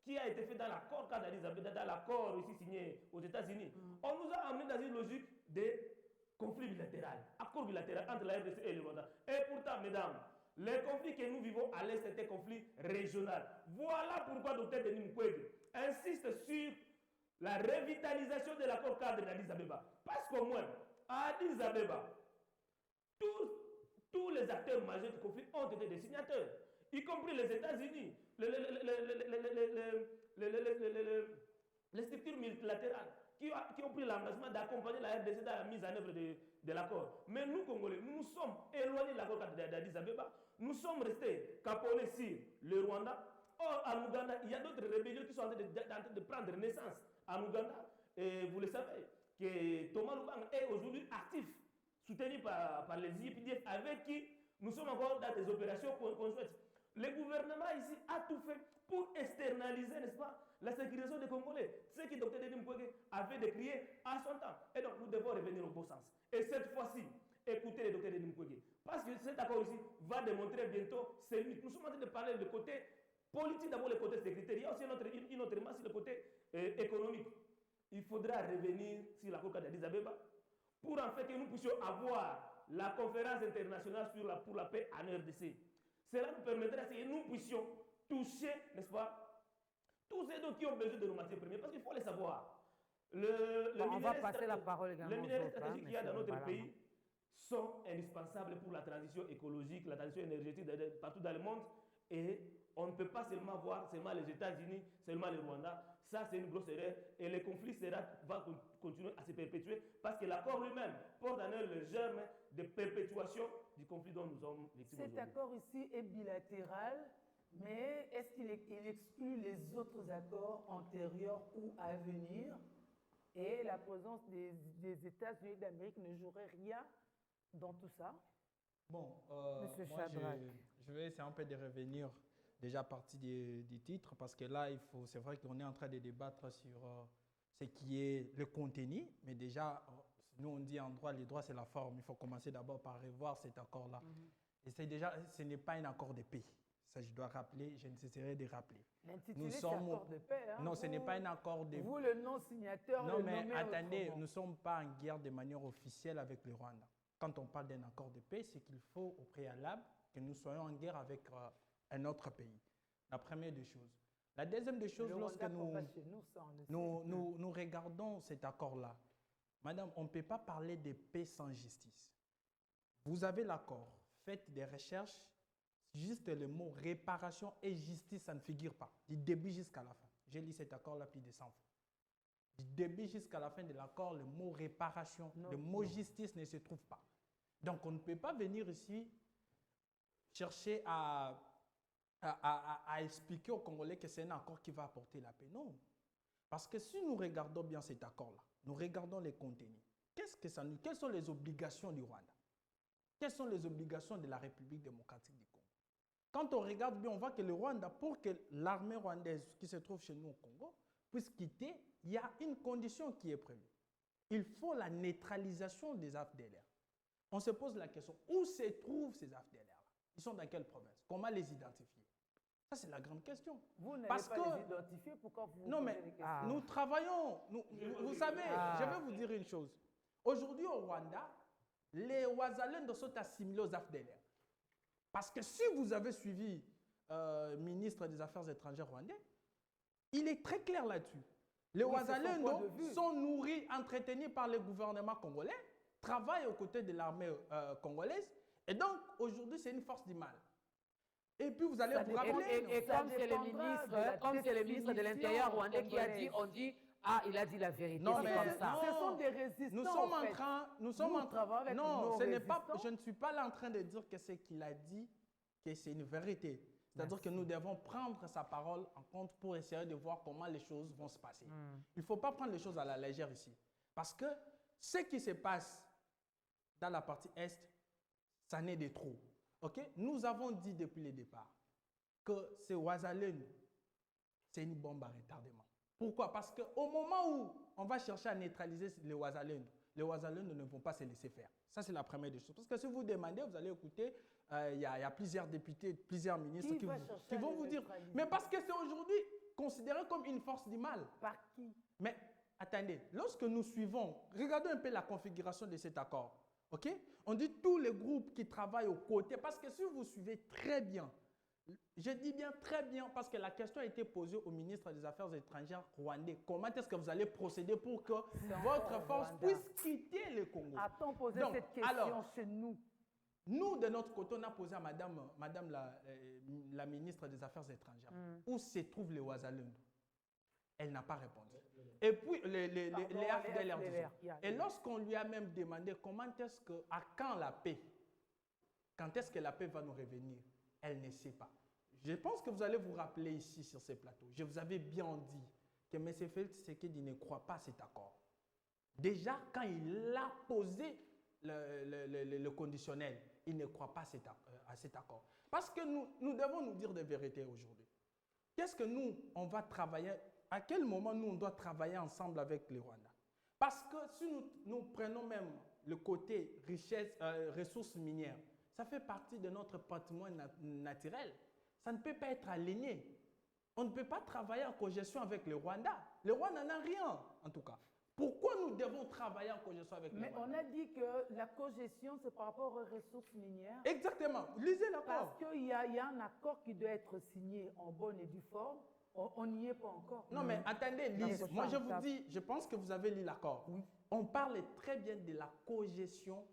qui a été faite dans l'accord cadre d'Addis Abeba, dans l'accord ici signé aux États-Unis. On nous a amené dans une logique de conflit bilatéral, accord bilatéral entre la RDC et le Rwanda. Et pourtant, mesdames, les conflits que nous vivons à l'Est, c'est un conflit régional. Voilà pourquoi Dr Denis Mukwege insiste sur la revitalisation de l'accord cadre d'Addis Abeba. Parce qu'au moins, à Addis Abeba, tous les acteurs majeurs du conflit ont été des signataires, y compris les États-Unis, les structures multilatérales qui ont pris l'engagement d'accompagner la RDC dans la mise en œuvre de l'accord. Mais nous, Congolais, nous nous sommes éloignés de l'accord d'Addis Abeba. Nous sommes restés caponnés sur le Rwanda. Or, en Ouganda, il y a d'autres rébellions qui sont en train de prendre naissance en Ouganda. Et vous le savez, que Thomas Lubanga est aujourd'hui actif, soutenu par les IPDF, avec qui nous sommes encore dans des opérations conjointes. Le gouvernement ici a tout fait pour externaliser, n'est-ce pas, la sécurisation des Congolais. Ce que Dr Denis Mukwege avait décrié à son temps. Et donc, nous devons revenir au bon sens. Et cette fois-ci, écoutez le Dr Denis Mukwege. Parce que cet accord ici va démontrer bientôt ses limites. Nous sommes en train de parler du côté politique, d'abord le côté sécuritaire. Il y a aussi une autre masse sur le côté économique. Il faudra revenir sur l'accord d'Addis Abeba pour en fait que nous puissions avoir la conférence internationale pour la paix en RDC. Cela nous permettra que nous puissions toucher, n'est-ce pas, tous ceux qui ont besoin de nos matières premières, parce qu'il faut les savoir. On va passer la parole également les minéraux aux autres, stratégiques qu'il y a dans notre pays sont indispensables pour la transition écologique, la transition énergétique partout dans le monde, et On ne peut pas seulement voir seulement les États-Unis, seulement le Rwanda. Ça, c'est une grosse erreur. Et le conflit va continuer à se perpétuer parce que l'accord lui-même porte en elle le germe de perpétuation du conflit dont nous sommes victimes Cet aujourd'hui. accord ici est bilatéral, mais est-ce qu'il exclut les autres accords antérieurs ou à venir? Et la présence des États-Unis d'Amérique ne jouerait rien dans tout ça? Bon, Monsieur moi, Shadrach. je vais essayer un peu de revenir déjà à partir du titre, parce que là, c'est vrai qu'on est en train de débattre sur ce qui est le contenu, mais déjà, nous on dit en droit, les droits c'est la forme. Il faut commencer d'abord par revoir cet accord-là. Et c'est déjà, ce n'est pas un accord de paix. Ça, je dois rappeler, je ne cesserai de rappeler. L'intitulé, c'est accord de paix. Hein? Non, ce n'est pas un accord de paix. Vous, le non-signateur, non, le mais nommez attendez, autrement. nous ne sommes pas en guerre de manière officielle avec le Rwanda. Quand on parle d'un accord de paix, c'est qu'il faut au préalable que nous soyons en guerre avec un autre pays. La première des choses. La deuxième des choses, lorsque nous regardons cet accord-là, madame, on ne peut pas parler de paix sans justice. Vous avez l'accord, faites des recherches, juste le mot réparation et justice, ça ne figure pas, du début jusqu'à la fin. J'ai lu cet accord-là plus de 100 fois. Du début jusqu'à la fin de l'accord, le mot réparation, le mot justice ne se trouve pas. Donc, on ne peut pas venir ici chercher à expliquer aux Congolais que c'est un accord qui va apporter la paix. Non. Parce que si nous regardons bien cet accord-là, nous regardons les contenus, quelles sont les obligations du Rwanda? Quelles sont les obligations de la République démocratique du Congo? Quand on regarde bien, on voit que le Rwanda, pour que l'armée rwandaise qui se trouve chez nous au Congo puisse quitter, il y a une condition qui est prévue. Il faut la neutralisation des FDLR. On se pose la question, où se trouvent ces FDLR-là? Ils sont dans quelle province? Comment les identifier? Ça, c'est la grande question. Vous n'allez pas les identifier, pourquoi vous non, mais posez des questions? nous travaillons. Vous savez, je vais vous dire une chose. Aujourd'hui, au Rwanda, les Wazalendo sont assimilés aux FDLR. Parce que si vous avez suivi le ministre des Affaires étrangères rwandais, il est très clair là-dessus. Les Wazalendo sont nourris, entretenus par le gouvernement congolais, travaillent aux côtés de l'armée congolaise, et donc aujourd'hui, c'est une force du mal. Et puis vous allez vous rappeler. Et comme c'est le ministre de l'Intérieur rwandais qui a dit, on dit, ah, il a dit la vérité. Non, c'est mais comme ça. Ce sont des résistants. Nous sommes en train. Non, résistants. je ne suis pas là en train de dire que ce qu'il a dit, que c'est une vérité. C'est-à-dire que nous devons prendre sa parole en compte pour essayer de voir comment les choses vont se passer. Il ne faut pas prendre les choses à la légère ici. Parce que ce qui se passe dans la partie Est, ça n'est de trop. Okay? Nous avons dit depuis le départ que ce Wazalendo, c'est une bombe à retardement. Pourquoi? Parce qu'au moment où on va chercher à neutraliser les Wazalendo ne vont pas se laisser faire. Ça, c'est la première des choses. Parce que si vous demandez, vous allez écouter, il y a plusieurs députés, plusieurs ministres qui vont vous dire. Mais parce que c'est aujourd'hui considéré comme une force du mal. Par qui? Mais attendez, lorsque nous suivons, regardons un peu la configuration de cet accord. Okay? On dit tous les groupes qui travaillent aux côtés, parce que si vous suivez très bien, je dis bien très bien, parce que la question a été posée au ministre des Affaires étrangères rwandais. Comment est-ce que vous allez procéder pour que votre force puisse quitter le Congo? A-t-on posé cette question chez nous? Nous, de notre côté, on a posé à madame la ministre des Affaires étrangères, où se trouvent les Wazalendo? Elle n'a pas répondu. Et puis, les FDLR. Et lorsqu'on lui a même demandé à quand la paix? Quand est-ce que la paix va nous revenir? Elle ne sait pas. Je pense que vous allez vous rappeler ici sur ces plateaux. Je vous avais bien dit que M. Félix Tshisekedi ne croit pas à cet accord. Déjà, quand il a posé le conditionnel, il ne croit pas à cet accord. Parce que nous devons nous dire des vérités aujourd'hui. Qu'est-ce que on va travailler? À quel moment on doit travailler ensemble avec les Rwandais? Parce que si nous prenons même le côté richesse, ressources minières, ça fait partie de notre patrimoine naturel. Ça ne peut pas être aligné. On ne peut pas travailler en cogestion avec le Rwanda. Le Rwanda n'a rien, en tout cas. Pourquoi nous devons travailler en cogestion avec le Rwanda? Mais on a dit que la cogestion, c'est par rapport aux ressources minières. Exactement. Lisez l'accord. Parce qu'il y a un accord qui doit être signé en bonne et due forme. On n'y est pas encore. Non, mais attendez, Lise. Moi, je vous dis, je pense que vous avez lu l'accord. Oui. On parle très bien de la cogestion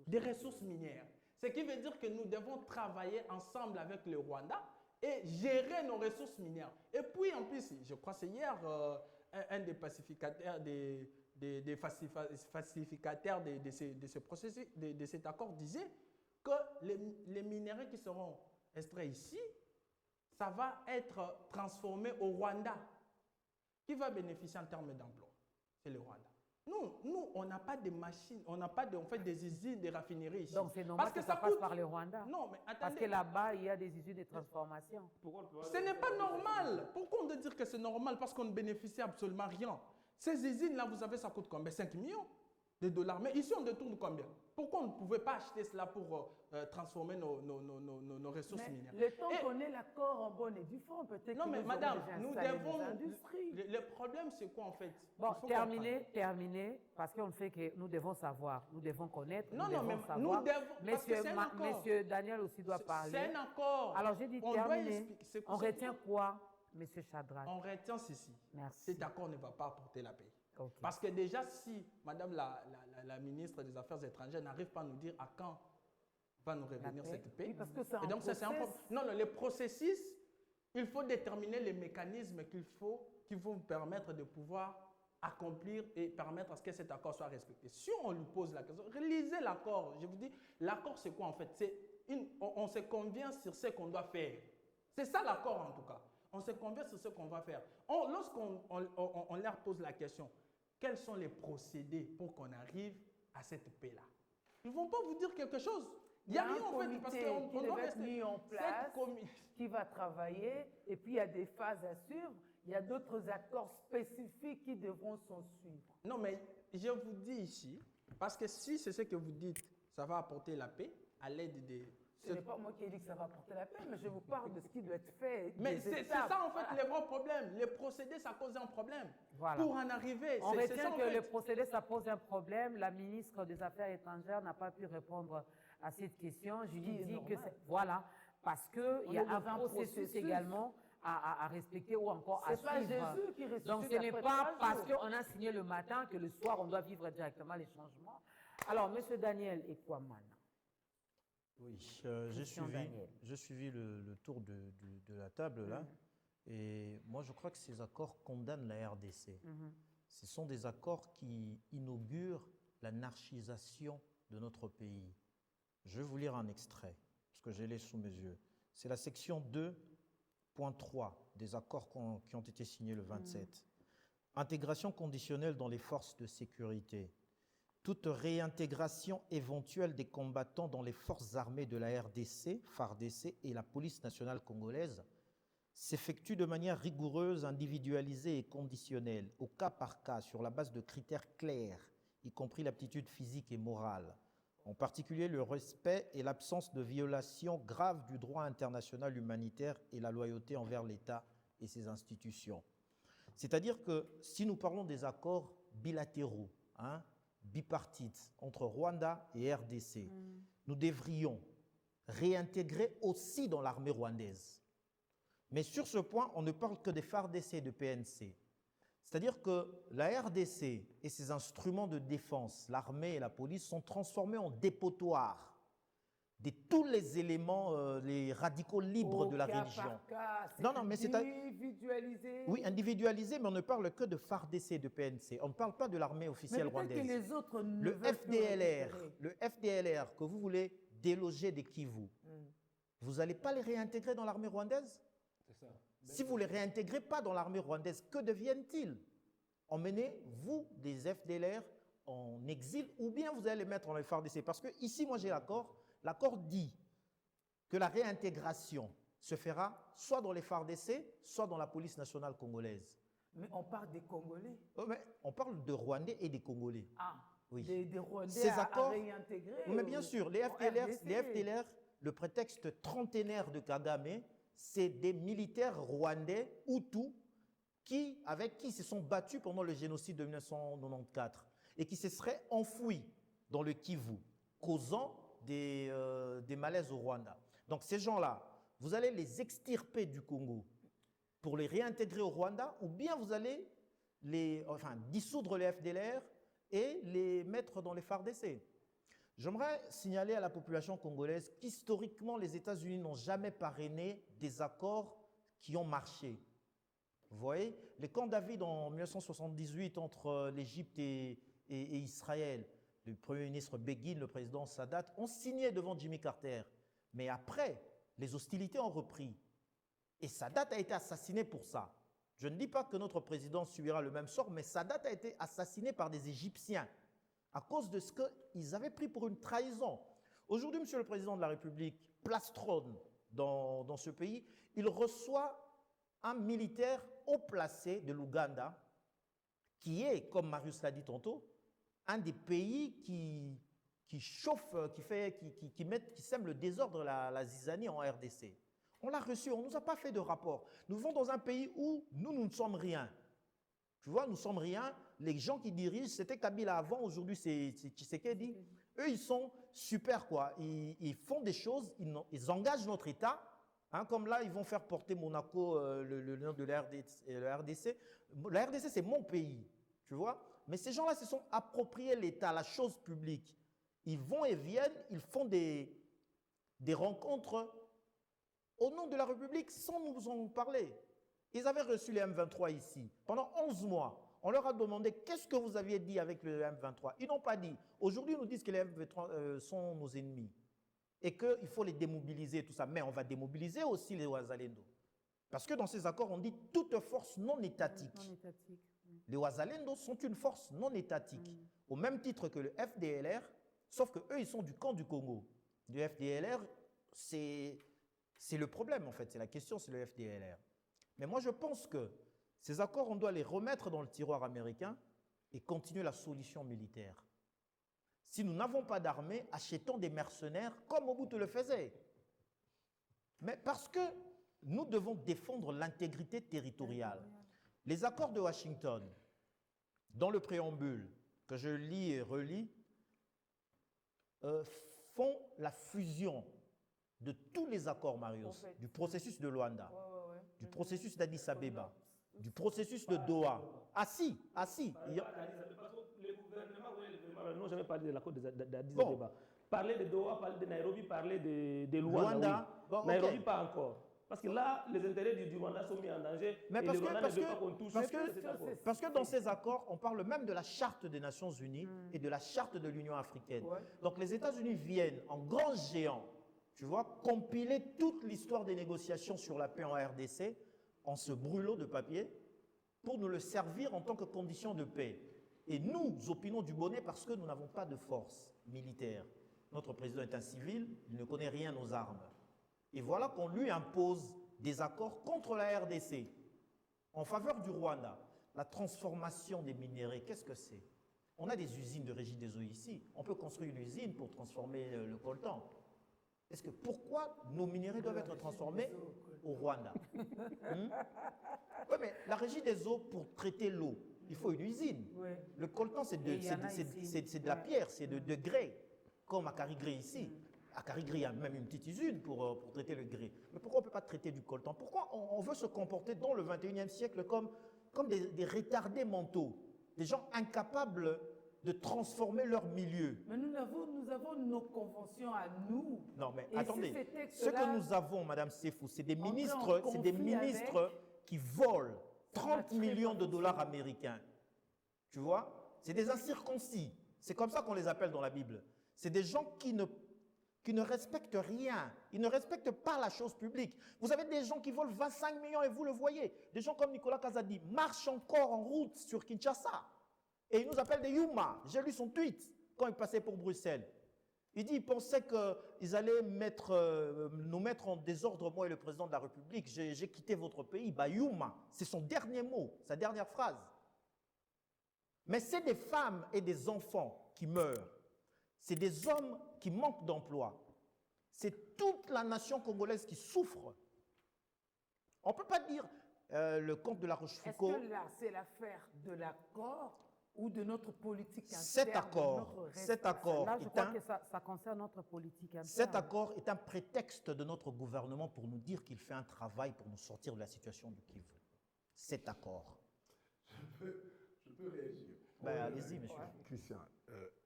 des ressources minières. Ce qui veut dire que nous devons travailler ensemble avec le Rwanda et gérer nos ressources minières. Et puis, en plus, je crois que c'est hier, un des pacificateurs, des facilitateurs de ce processus, de cet accord disait que les minéraux qui seront extraits ici, ça va être transformé au Rwanda. Qui va bénéficier en termes d'emploi? C'est le Rwanda. Nous, on n'a pas de machines, on n'a pas des usines, des raffineries ici. Donc c'est normal que ça passe par le Rwanda. Non, mais attendez. Parce que là-bas, il y a des usines de transformation. Ce n'est pas normal. Pourquoi on doit dire que c'est normal? Parce qu'on ne bénéficie absolument rien. Ces usines-là, vous savez, ça coûte combien? 5 millions de dollars. Mais ici, on détourne combien? Pourquoi on ne pouvait pas acheter cela pour transformer nos ressources minières? Le temps qu'on ait l'accord en bonne et due forme, peut-être. Non, mais madame, nous devons. Industries. Le problème, c'est quoi en fait? Bon, terminé, parce qu'on fait que nous devons savoir, nous devons connaître. Non, nous devons mais savoir. nous devons. Monsieur Daniel aussi doit parler. C'est un accord. Alors j'ai dit terminé. On retient quoi, Monsieur Shadrach? On retient ceci. Merci. Cet accord ne va pas apporter la paix. Okay. Parce que déjà, si Madame la ministre des Affaires étrangères n'arrive pas à nous dire à quand va nous revenir cette paix. Oui, parce que et donc, ça, c'est un problème. Non, le processus, il faut déterminer les mécanismes qui vont permettre de pouvoir accomplir et permettre à ce que cet accord soit respecté. Si on lui pose la question, relisez l'accord. Je vous dis, l'accord, c'est quoi en fait? On se convient sur ce qu'on doit faire. C'est ça l'accord en tout cas. On se convient sur ce qu'on va faire. Lorsqu'on leur pose la question, quels sont les procédés pour qu'on arrive à cette paix-là? Ils ne vont pas vous dire quelque chose. Il n'y a rien en fait. Parce qu'on doit être mis en place, qui va travailler, et puis il y a des phases à suivre. Il y a d'autres accords spécifiques qui devront s'en suivre. Non, mais je vous dis ici, parce que si c'est ce que vous dites, ça va apporter la paix à l'aide des... Ce n'est pas moi qui ai dit que ça va apporter la paix, mais je vous parle de ce qui doit être fait. Mais c'est ça en fait le vrai problème. Les procédés, ça cause un problème. Voilà. Pour en arriver, on retient que le procédé, ça pose un problème. La ministre des Affaires étrangères n'a pas pu répondre à cette question. Je lui dis que c'est... Voilà, parce qu'il y a un processus également à respecter ou encore à suivre. C'est pas Jésus qui ressuscite. Donc ce n'est pas parce qu'on a signé le matin que le soir, on doit vivre directement les changements. Alors, M. Daniel Ekwaman. Oui, j'ai suivi le tour de la table là, et moi je crois que ces accords condamnent la RDC. Ce sont des accords qui inaugurent l'anarchisation de notre pays. Je vais vous lire un extrait, parce que j'ai les sous mes yeux. C'est la section 2.3 des accords qui ont été signés le 27. Intégration conditionnelle dans les forces de sécurité. Toute réintégration éventuelle des combattants dans les forces armées de la RDC, FARDC et la police nationale congolaise s'effectue de manière rigoureuse, individualisée et conditionnelle, au cas par cas, sur la base de critères clairs, y compris l'aptitude physique et morale, en particulier le respect et l'absence de violation grave du droit international humanitaire et la loyauté envers l'État et ses institutions. C'est-à-dire que si nous parlons des accords bilatéraux, bipartites entre Rwanda et RDC, nous devrions réintégrer aussi dans l'armée rwandaise. Mais sur ce point, on ne parle que des FARDC et de PNC. C'est-à-dire que la RDC et ses instruments de défense, l'armée et la police, sont transformés en dépotoirs de tous les éléments, les radicaux libres de la religion. Non, mais c'est individualisé. Oui, individualisé, mais on ne parle que de FARDC et de PNC. On ne parle pas de l'armée officielle rwandaise. Que les autres le FDLR que vous voulez déloger des Kivu, vous n'allez pas les réintégrer dans l'armée rwandaise? C'est ça. Si vous ne les réintégrez pas dans l'armée rwandaise, que deviennent-ils? Emmenez-vous des FDLR en exil, ou bien vous allez les mettre en FARDC. Parce que ici, moi j'ai l'accord. L'accord dit que la réintégration se fera soit dans les FARDC, soit dans la police nationale congolaise. Mais on parle des Congolais. Oh, mais on parle de Rwandais et des Congolais. Ah, oui. Des Rwandais Ces accords, à réintégrer. Mais bien sûr, les FDLR, le prétexte trentenaire de Kagame, c'est des militaires rwandais, Hutus, avec qui se sont battus pendant le génocide de 1994 et qui se seraient enfouis dans le Kivu, causant des malaises au Rwanda. Donc ces gens-là, vous allez les extirper du Congo pour les réintégrer au Rwanda, ou bien vous allez dissoudre les FDLR et les mettre dans les FARDC. J'aimerais signaler à la population congolaise qu'historiquement, les États-Unis n'ont jamais parrainé des accords qui ont marché. Vous voyez, les camps David en 1978 entre l'Égypte et Israël, le premier ministre Begin, le président Sadat, ont signé devant Jimmy Carter. Mais après, les hostilités ont repris. Et Sadat a été assassiné pour ça. Je ne dis pas que notre président subira le même sort, mais Sadat a été assassiné par des Égyptiens à cause de ce qu'ils avaient pris pour une trahison. Aujourd'hui, Monsieur le Président de la République plastronne dans ce pays. Il reçoit un militaire haut placé de l'Ouganda, qui est, comme Marius l'a dit tantôt, un des pays qui chauffe, qui sème le désordre, la zizanie en RDC. On l'a reçu, on ne nous a pas fait de rapport. Nous vivons dans un pays où nous ne sommes rien. Tu vois, nous ne sommes rien. Les gens qui dirigent, c'était Kabila avant, aujourd'hui c'est Tshisekedi. Eux, ils sont super, quoi. Ils font des choses, ils engagent notre État. Hein, comme là, ils vont faire porter Monaco le nom de la RDC. La RDC, c'est mon pays, tu vois. Mais ces gens-là se sont appropriés l'État, la chose publique. Ils vont et viennent, ils font des rencontres au nom de la République sans nous en parler. Ils avaient reçu les M23 ici pendant 11 mois. On leur a demandé qu'est-ce que vous aviez dit avec le M23. Ils n'ont pas dit. Aujourd'hui, ils nous disent que les M23 sont nos ennemis et qu'il faut les démobiliser, tout ça. Mais on va démobiliser aussi les Ouazalendo. Parce que dans ces accords, on dit toute force non étatique. Les Ouazalendo sont une force non étatique, au même titre que le FDLR, sauf qu'eux, ils sont du camp du Congo. Le FDLR, c'est le problème, en fait. C'est la question, c'est le FDLR. Mais moi, je pense que ces accords, on doit les remettre dans le tiroir américain et continuer la solution militaire. Si nous n'avons pas d'armée, achetons des mercenaires comme Mobutu le faisait. Mais parce que nous devons défendre l'intégrité territoriale. Les accords de Washington, dans le préambule, que je lis et relis, font la fusion de tous les accords, Marius, du processus de Luanda, du processus d'Addis Abeba, du processus de Doha. Ah si. Les gouvernements n'ont jamais parlé de l'accord d'Addis Abeba. Parler de Doha, parler de Nairobi, parler de Luanda. Oui. Bon, Nairobi, okay. Pas encore. Parce que là, les intérêts du Rwanda sont mis en danger. Mais parce que dans ces accords, on parle même de la charte des Nations Unies et de la charte de l'Union africaine. Ouais. Donc les États-Unis viennent en grand géant, tu vois, compiler toute l'histoire des négociations sur la paix en RDC en ce brûlot de papier pour nous le servir en tant que condition de paix. Et nous opinons du bonnet parce que nous n'avons pas de force militaire. Notre président est un civil, il ne connaît rien aux armes. Et voilà qu'on lui impose des accords contre la RDC en faveur du Rwanda. La transformation des minéraux, qu'est-ce que c'est? On a des usines de régie des eaux ici. On peut construire une usine pour transformer le coltan. Est-ce que pourquoi nos minéraux doivent être transformés au Rwanda? Oui, mais la régie des eaux, pour traiter l'eau, il faut une usine. Ouais. Le coltan, c'est de la pierre, c'est de grès, comme à Carigré ici. À Carigré, il y a même une petite usine pour traiter le grès. Mais pourquoi on ne peut pas traiter du coltan? Pourquoi on veut se comporter dans le 21e siècle comme des retardés mentaux, des gens incapables de transformer leur milieu? Mais nous avons nos conventions à nous. Non, mais attendez, ce que nous avons, Madame Sefou, c'est des ministres, qui volent 30 millions de dollars américains. Tu vois? C'est des incirconcis. C'est comme ça qu'on les appelle dans la Bible. C'est des gens qui ne respectent rien. Ils ne respectent pas la chose publique. Vous avez des gens qui volent 25 millions et vous le voyez. Des gens comme Nicolas Kazadi marchent encore en route sur Kinshasa. Et ils nous appellent des Yuma. J'ai lu son tweet quand il passait pour Bruxelles. Il dit, il pensait qu'ils allaient nous mettre en désordre, moi et le président de la République. J'ai quitté votre pays. Bah, Yuma, c'est son dernier mot, sa dernière phrase. Mais c'est des femmes et des enfants qui meurent. C'est des hommes qui manquent d'emploi. C'est toute la nation congolaise qui souffre. On ne peut pas dire le comte de la Rochefoucauld. Est-ce que là, c'est l'affaire de l'accord ou de notre politique interne? Cet accord là, je crois que ça concerne notre politique interne. Cet accord est un prétexte de notre gouvernement pour nous dire qu'il fait un travail pour nous sortir de la situation du Kivu. Cet accord. Je peux réagir. Ben, allez-y, monsieur. Christian,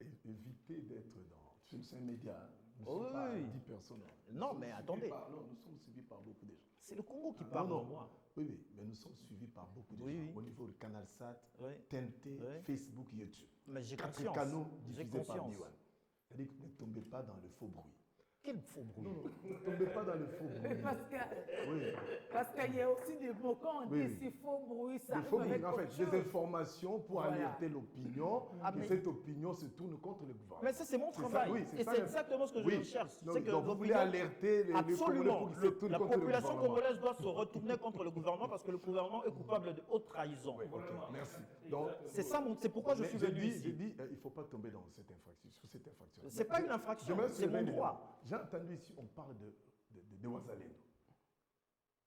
évitez d'être dans... Tu C'est un média. Nous Oh, sommes pas oui. 10 personnes. Nous Non, sommes mais suivis attendez. non, nous sommes suivis par beaucoup de gens. C'est le Congo qui Non, parle, non. moi. Oui, oui, mais nous sommes suivis par beaucoup de Oui, gens. oui. Au niveau de Canal Sat, Oui. TNT, Oui. Facebook, YouTube. Mais j'ai 4 conscience. canaux J'ai diffusés par conscience. Diwan. C'est-à-dire que ne tombez pas dans le faux bruit. Quel faux bruit. Non, ne tombez pas dans le faux bruit. Oui. Parce qu'il y a aussi des mots, quand on Oui, dit oui. si faux bruit, ça Il faut arrive avec en fait autre des chose. informations pour Voilà. alerter l'opinion, Ah, et mais- cette opinion se tourne contre le gouvernement. Mais ça, c'est mon C'est ça, travail. oui, c'est Et ça, c'est le- exactement ce que Oui. je cherche. Non, C'est que donc vous voulez l'opinion- alerter les Congolais Absolument. pour qu'ils se tournent La contre le population gouvernement. congolaise doit se retourner contre le gouvernement parce que le gouvernement est coupable de haute trahison. Ok, merci. Donc, C'est pourquoi je mais suis j'ai venu dit, ici. il ne faut pas tomber dans cette infraction, sur cette infraction. C'est pas une infraction, Je me c'est mon souviens, droit. J'ai entendu ici, on parle de Ouazalendo.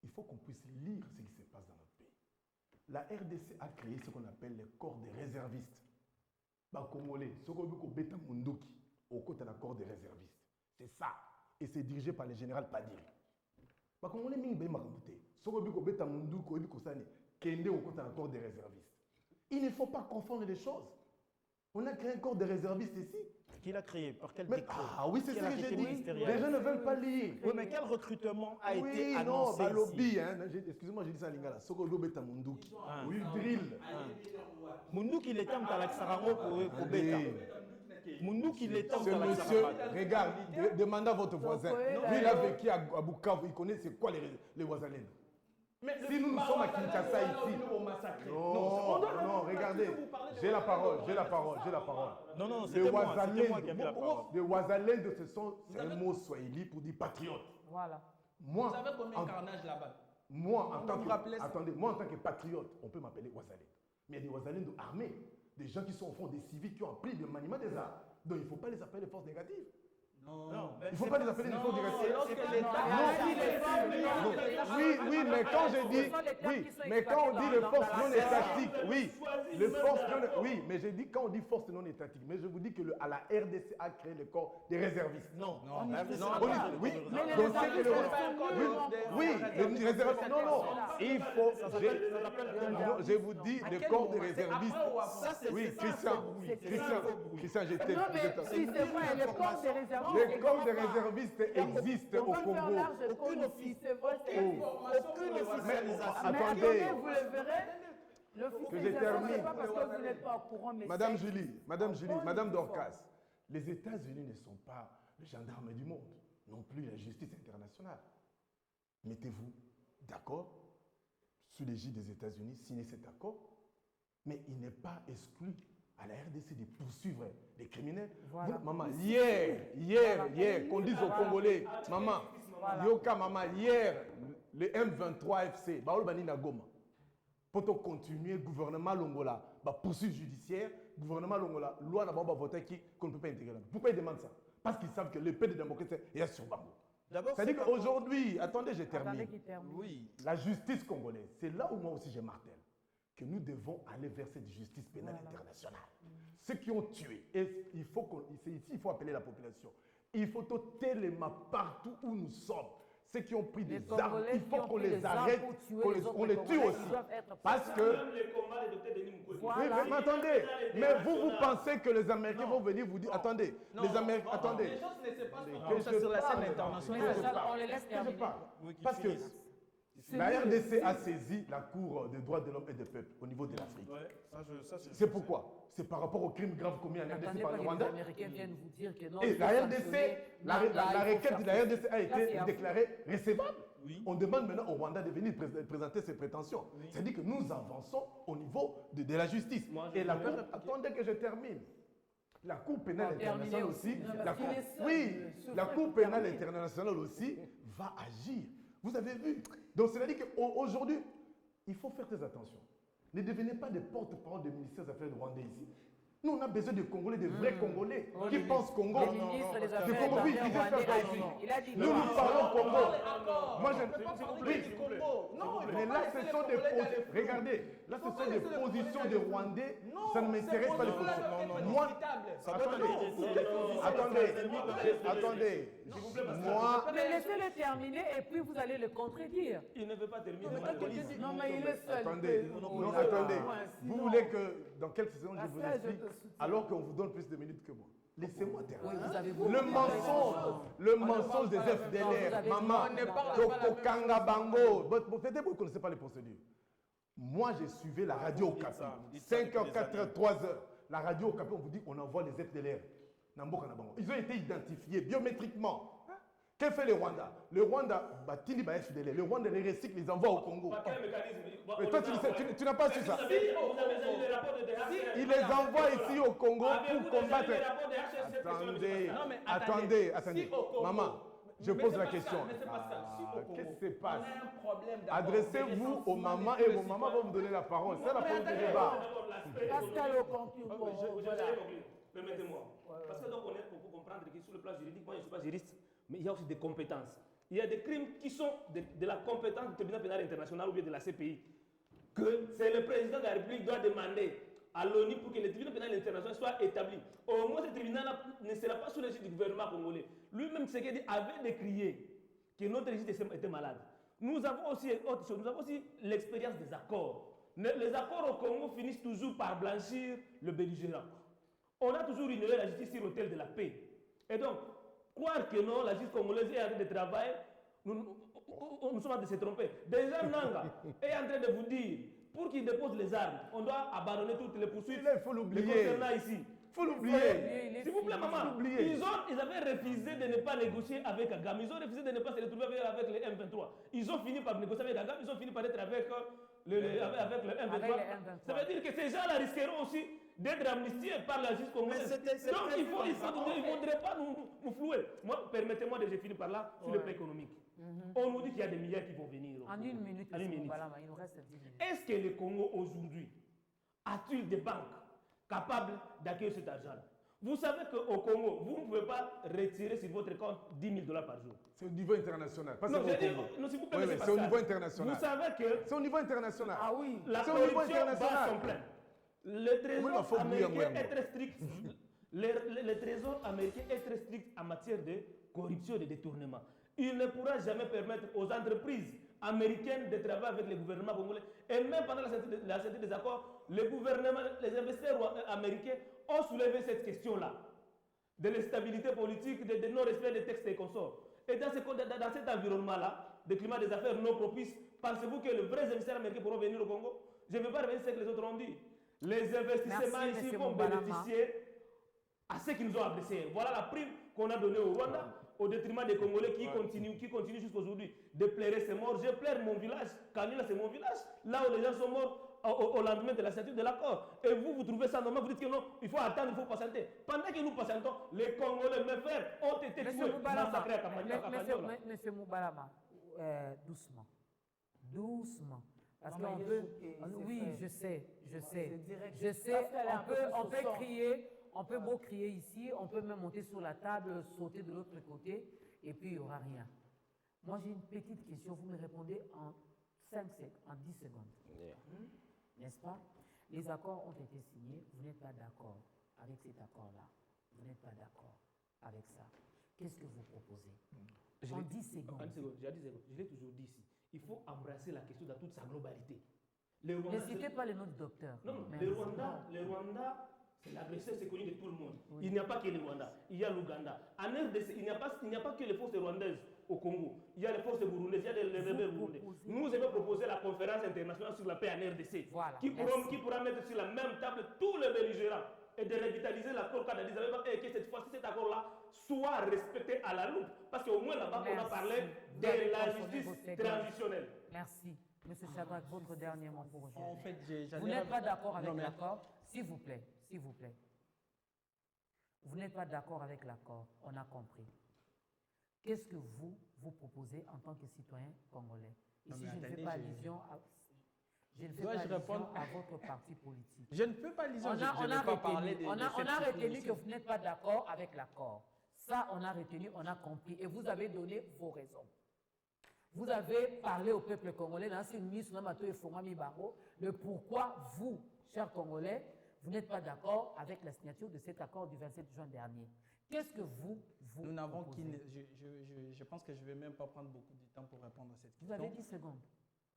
Il faut qu'on puisse lire ce qui se passe dans notre pays. La RDC a créé ce qu'on appelle les corps des réservistes. Bah, Congolais, ce qu'on veut qu'on bête à Munduki, au côté d'un corps des réservistes. C'est ça. Et c'est dirigé par le général Padiri. Bah, Congolais, mingi ben makamute. Ce qu'on veut qu'on bête à Munduki, au côté d'un kende au côté d'un corps des réservistes. Il ne faut pas confondre les choses. On a créé un corps de réservistes ici. Qui l'a créé? Par quel Mais, décret? ah oui, c'est Quel ça que arrêté j'ai dit. ministériel? Les gens ne veulent pas lire. Oui, mais quel recrutement a été Oui, non, annoncé bah, ici? lobby, hein. Excusez-moi, j'ai dit ça à Lingala. Soko Lobeta Munduki. Ah. Oui, drill. Munduki il est temps dans l'Axarango pour Beta. Munduki il est temps Ce dans monsieur, l'Axarango. regarde, demandez à votre voisin. Lui, il a vécu à Bukavu, il connaît c'est quoi les Ouazalènes. Si nous sommes à Kinshasa ici. Non, non, regardez. J'ai la parole. Non, non, Les c'était moi qui avais la parole. Ouazalènes, les Ouazalènes, c'est un mot swahili pour dire patriote. Voilà. Moi, Vous savez combien en- de carnage là-bas? Moi, en On tant va vous que, rappeler ça. attendez, moi, en tant que patriote, on peut m'appeler Ouazalène. Mais il y a des Ouazalènes armés, des gens qui sont au fond des civils, qui ont appris le maniement des arts. Donc il ne faut pas les appeler les forces négatives. Non, Il ne faut pas les appeler les forces négatives. lorsque l'État Oui, mais quand je dis, oui, mais quand on dit les forces non étatiques, oui, les forces non, oui, mais j'ai dit quand on dit forces non étatiques, mais je vous dis que à la RDC a créé le corps des réservistes. Non, Oui, donc c'est que oui, les réservistes, non, il faut, je vous dis le corps des réservistes. Oui, Christian, j'étais. Non, mais si c'est vrai, le corps des réservistes. Les corps des réservistes existent au Congo. Aucune officialisation. Attendez. Mais vous le verrez, l'officialisation, c'est pas parce que vous n'êtes pas au courant, mais Madame Julie, Madame Dorcas, les États-Unis ne sont pas le gendarme du monde, non plus la justice internationale. Mettez-vous d'accord sous l'égide des États-Unis, signez cet accord, mais il n'est pas exclu à la RDC de poursuivre les criminels. Voilà. Vous, maman, hier, qu'on dise aux Congolais, maman, Yoka, maman, hier, le M23 FC, Baol Banina Goma, pour continuer, le gouvernement Longola, poursuite judiciaire, gouvernement Longola, loi n'a pas voté qu'on ne peut pas intégrer. Pourquoi ils demandent ça? Parce qu'ils savent que le paix de démocratie est sur Bambo. C'est-à-dire qu'aujourd'hui, attendez, je termine. Oui. La justice congolaise, c'est là où moi aussi je martèle, que nous devons aller vers cette justice pénale internationale. Ceux qui ont tué, et il faut ici, il faut appeler la population. Il faut ôter les mains partout où nous sommes. Ceux qui ont pris des armes, il faut qu'on les arrête, qu'on les tue aussi. Parce que... Oui, mais attendez, mais vous pensez que les Américains vont venir vous dire, attendez, les Américains, attendez. Les choses ne se passent pas Que comme ça je sur la scène parle, internationale. que je parle. on les laisse Que je terminer. parle. Parce que la RDC a saisi la Cour des droits de l'homme et des peuples au niveau de l'Afrique. C'est pourquoi? C'est par rapport aux crimes graves commis en RDC Attendez par pas le que Rwanda. les Américains viennent vous dire que non. Et il faut la RDC, sanctionner. la Non, là, il faut requête faire de la ceci. RDC a Ça, été c'est déclarée recevable. On demande maintenant au Rwanda de venir présenter ses prétentions. C'est-à-dire que nous avançons au niveau de la justice. Et la Cour, attendez que je termine. La Cour pénale internationale aussi, la Cour pénale internationale aussi va agir. Vous avez vu. Donc c'est-à-dire qu'aujourd'hui, il faut faire très attention. Ne devenez pas des porte-parole du ministère des Affaires rwandais ici. Nous, on a besoin de Congolais, de vrais Congolais qui pensent Congo. Le ministre des Affaires Congo, oui, étrangères qui veut rwandais faire a ici. dit. Il a dit Nous, non. nous parlons Congo. Moi, je... Oui, du Congo. Non, Mais là, ce sont des regardez, là, ce sont des positions de Rwandais. Ça ne m'intéresse pas les positions. Moi, attendez. Moi, Mais laissez-le terminer et puis vous allez le contredire. Il ne veut pas terminer. Non, mais il est seul. attendez. Vous voulez que dans quelques secondes je vous explique, alors qu'on vous donne plus de minutes que moi. Laissez-moi terminer. Oui, vous avez Le mensonge des FDLR, maman, Tokokanga Bango. Peut-être que vous ne connaissez pas les procédures. Moi, j'ai suivi la radio Okapi. 5h, 4h, 3h. La radio Okapi, on vous dit qu'on envoie les FDLR. Ils ont été identifiés biométriquement. Que fait le Rwanda? Le Rwanda, FDLR. Le Rwanda les recycle, les envoie au Congo. Mais toi, tu n'as pas su ça. Il les envoie ici au Congo pour combattre. Attendez. Maman, je pose la question. Qu'est-ce qui se passe? Adressez-vous aux mamans et vos mamans vont vous donner la parole. C'est la point de débat. Pascal Okonku. Permettez-moi. Parce que donc on peut comprendre que sur le plan juridique, moi je ne suis pas juriste, mais il y a aussi des compétences. Il y a des crimes qui sont de la compétence du tribunal pénal international ou bien de la CPI. Que c'est le président de la République qui doit demander à l'ONU pour que le tribunal pénal international soit établi. Au moins ce tribunal ne sera pas sous l'égide du gouvernement congolais. Lui-même, Tshisekedi avait décrié que notre régime était malade. Nous avons aussi autre chose, nous avons aussi l'expérience des accords. Les accords au Congo finissent toujours par blanchir le belligérant. On a toujours ignoré la justice sur l'autel de la paix. Et donc, croire que non, la justice congolaise est en train de travailler, nous sommes en train de se tromper. Déjà, Nanga est en train de vous dire, pour qu'il dépose les armes, on doit abandonner toutes les poursuites. Il faut l'oublier. Ici. Il faut l'oublier. S'il vous plaît, maman. Ils avaient refusé de ne pas négocier avec Kagame. Ils ont refusé de ne pas se retrouver avec les M23. Ils ont fini par négocier avec Kagame. Ils ont fini par être avec le M23. Ça veut dire que ces gens-là risqueront aussi d'être amnistiés par la justice congolaise. Donc il ne faudrait pas nous flouer. Moi, permettez-moi de finir par là sur le plan économique. On nous dit qu'il y a des milliards qui vont venir. En une minute, il nous reste 10 minutes. Est-ce que le Congo aujourd'hui a-t-il des banques capables d'accueillir cet argent? Vous savez qu'au Congo, vous ne pouvez pas retirer sur votre compte $10 000 par jour. C'est au niveau international. Pas non, s'il vous plaît, c'est au niveau international. Vous savez que c'est au niveau international. Ah oui, la corruption bat son plein. Le trésor américain est très strict. Le trésor américain est très strict en matière de corruption et de détournement. Il ne pourra jamais permettre aux entreprises américaines de travailler avec les gouvernements congolais. Et même pendant la sortie des accords, les investisseurs américains ont soulevé cette question-là, de l'instabilité politique, de non-respect des textes et consorts. Et dans cet environnement-là, de climat des affaires non propices, pensez-vous que les vrais investisseurs américains pourront venir au Congo? Je ne vais pas revenir sur ce que les autres ont dit. Les investissements ici vont bénéficier à ceux qui nous ont adressés. Voilà la prime qu'on a donnée au Rwanda, au détriment des Congolais qui continuent jusqu'à aujourd'hui de pleurer ces morts. Je pleure mon village. Kanila, c'est mon village. Là où les gens sont morts au lendemain de la signature de l'accord. Et vous trouvez ça normal, vous dites que non, il faut attendre, il faut patienter. Pendant que nous patientons, les Congolais, mes frères, ont été tués, massacrés à Kamanyola. Monsieur Moubalama, doucement. Doucement. Parce qu'on peut. Oui, je sais. On peut crier. On peut beau crier ici, on peut même monter sur la table, sauter de l'autre côté, et puis il n'y aura rien. Moi, j'ai une petite question. Vous me répondez en 10 secondes. N'est-ce pas? Les accords ont été signés. Vous n'êtes pas d'accord avec cet accord-là. Vous n'êtes pas d'accord avec ça. Qu'est-ce que vous proposez? En 10 secondes. Je l'ai toujours dit ici. Il faut embrasser la question dans toute sa globalité. Ne citez pas les noms du docteur. Non, le Rwanda, c'est l'agresseur, c'est connu de tout le monde. Oui. Il n'y a pas que le Rwanda, il y a l'Ouganda. En RDC, il n'y a pas que les forces rwandaises au Congo. Il y a les forces burundaises, il y a les rebelles burundais. Nous avons proposé la conférence internationale sur la paix en RDC, voilà, qui pourra mettre sur la même table tous les belligérants et de revitaliser l'accord d'Addis Abeba et que cette fois-ci, cet accord-là soit respecté à la loupe. Parce qu'au moins là-bas, on a parlé de la justice transitionnelle. Merci. Monsieur Shadrack, votre dernier mot pour aujourd'hui. En fait, vous n'êtes pas d'accord avec l'accord? S'il vous plaît. Vous n'êtes pas d'accord avec l'accord, on a compris. Qu'est-ce que vous proposez en tant que citoyen congolais? Ici, je ne fais pas allusion à votre parti politique. Je ne peux pas allusion, on a retenu que vous n'êtes pas d'accord avec l'accord. Ça, on a retenu, on a compris. Et vous avez donné vos raisons. Vous avez parlé au peuple congolais, de pourquoi vous, chers Congolais, vous n'êtes pas d'accord avec la signature de cet accord du 27 juin dernier. Qu'est-ce que vous nous n'avons je pense que je ne vais même pas prendre beaucoup de temps pour répondre à cette question. Vous avez 10 secondes.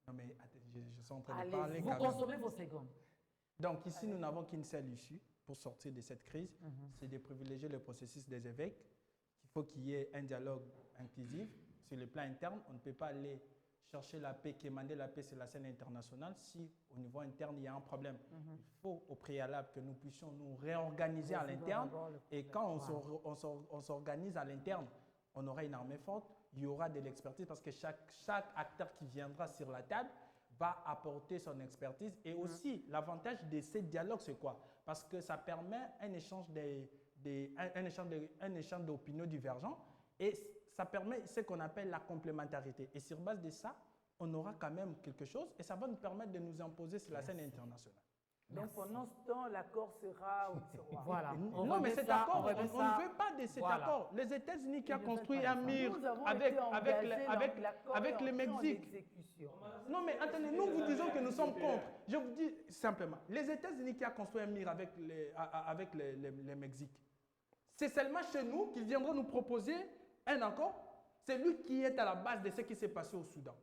Non mais attendez, je suis en train de parler. Vous consommez vos secondes. Donc ici, nous n'avons qu'une seule issue pour sortir de cette crise, c'est de privilégier le processus des évêques. Il faut qu'il y ait un dialogue inclusif. Sur le plan interne, on ne peut pas aller chercher la paix, quémander la paix sur la scène internationale si au niveau interne il y a un problème. Il faut au préalable que nous puissions nous réorganiser à l'interne et quand on s'organise à l'interne, on aura une armée forte, il y aura de l'expertise parce que chaque acteur qui viendra sur la table va apporter son expertise et aussi l'avantage de ces dialogues c'est quoi? Parce que ça permet un échange d'opinions divergents et ça permet ce qu'on appelle la complémentarité. Et sur base de ça, on aura quand même quelque chose et ça va nous permettre de nous imposer sur la scène internationale. Donc pendant ce temps, l'accord sera au tiroir. Voilà. Non, mais cet accord, on ne veut pas de cet accord. Les États-Unis qui ont construit un mur avec le Mexique. Non, mais attendez, nous vous disons que nous sommes contre. Je vous dis simplement, les États-Unis qui ont construit un mur avec le Mexique, c'est seulement chez nous qu'ils viendront nous proposer un accord. C'est lui qui est à la base de ce qui s'est passé au Soudan.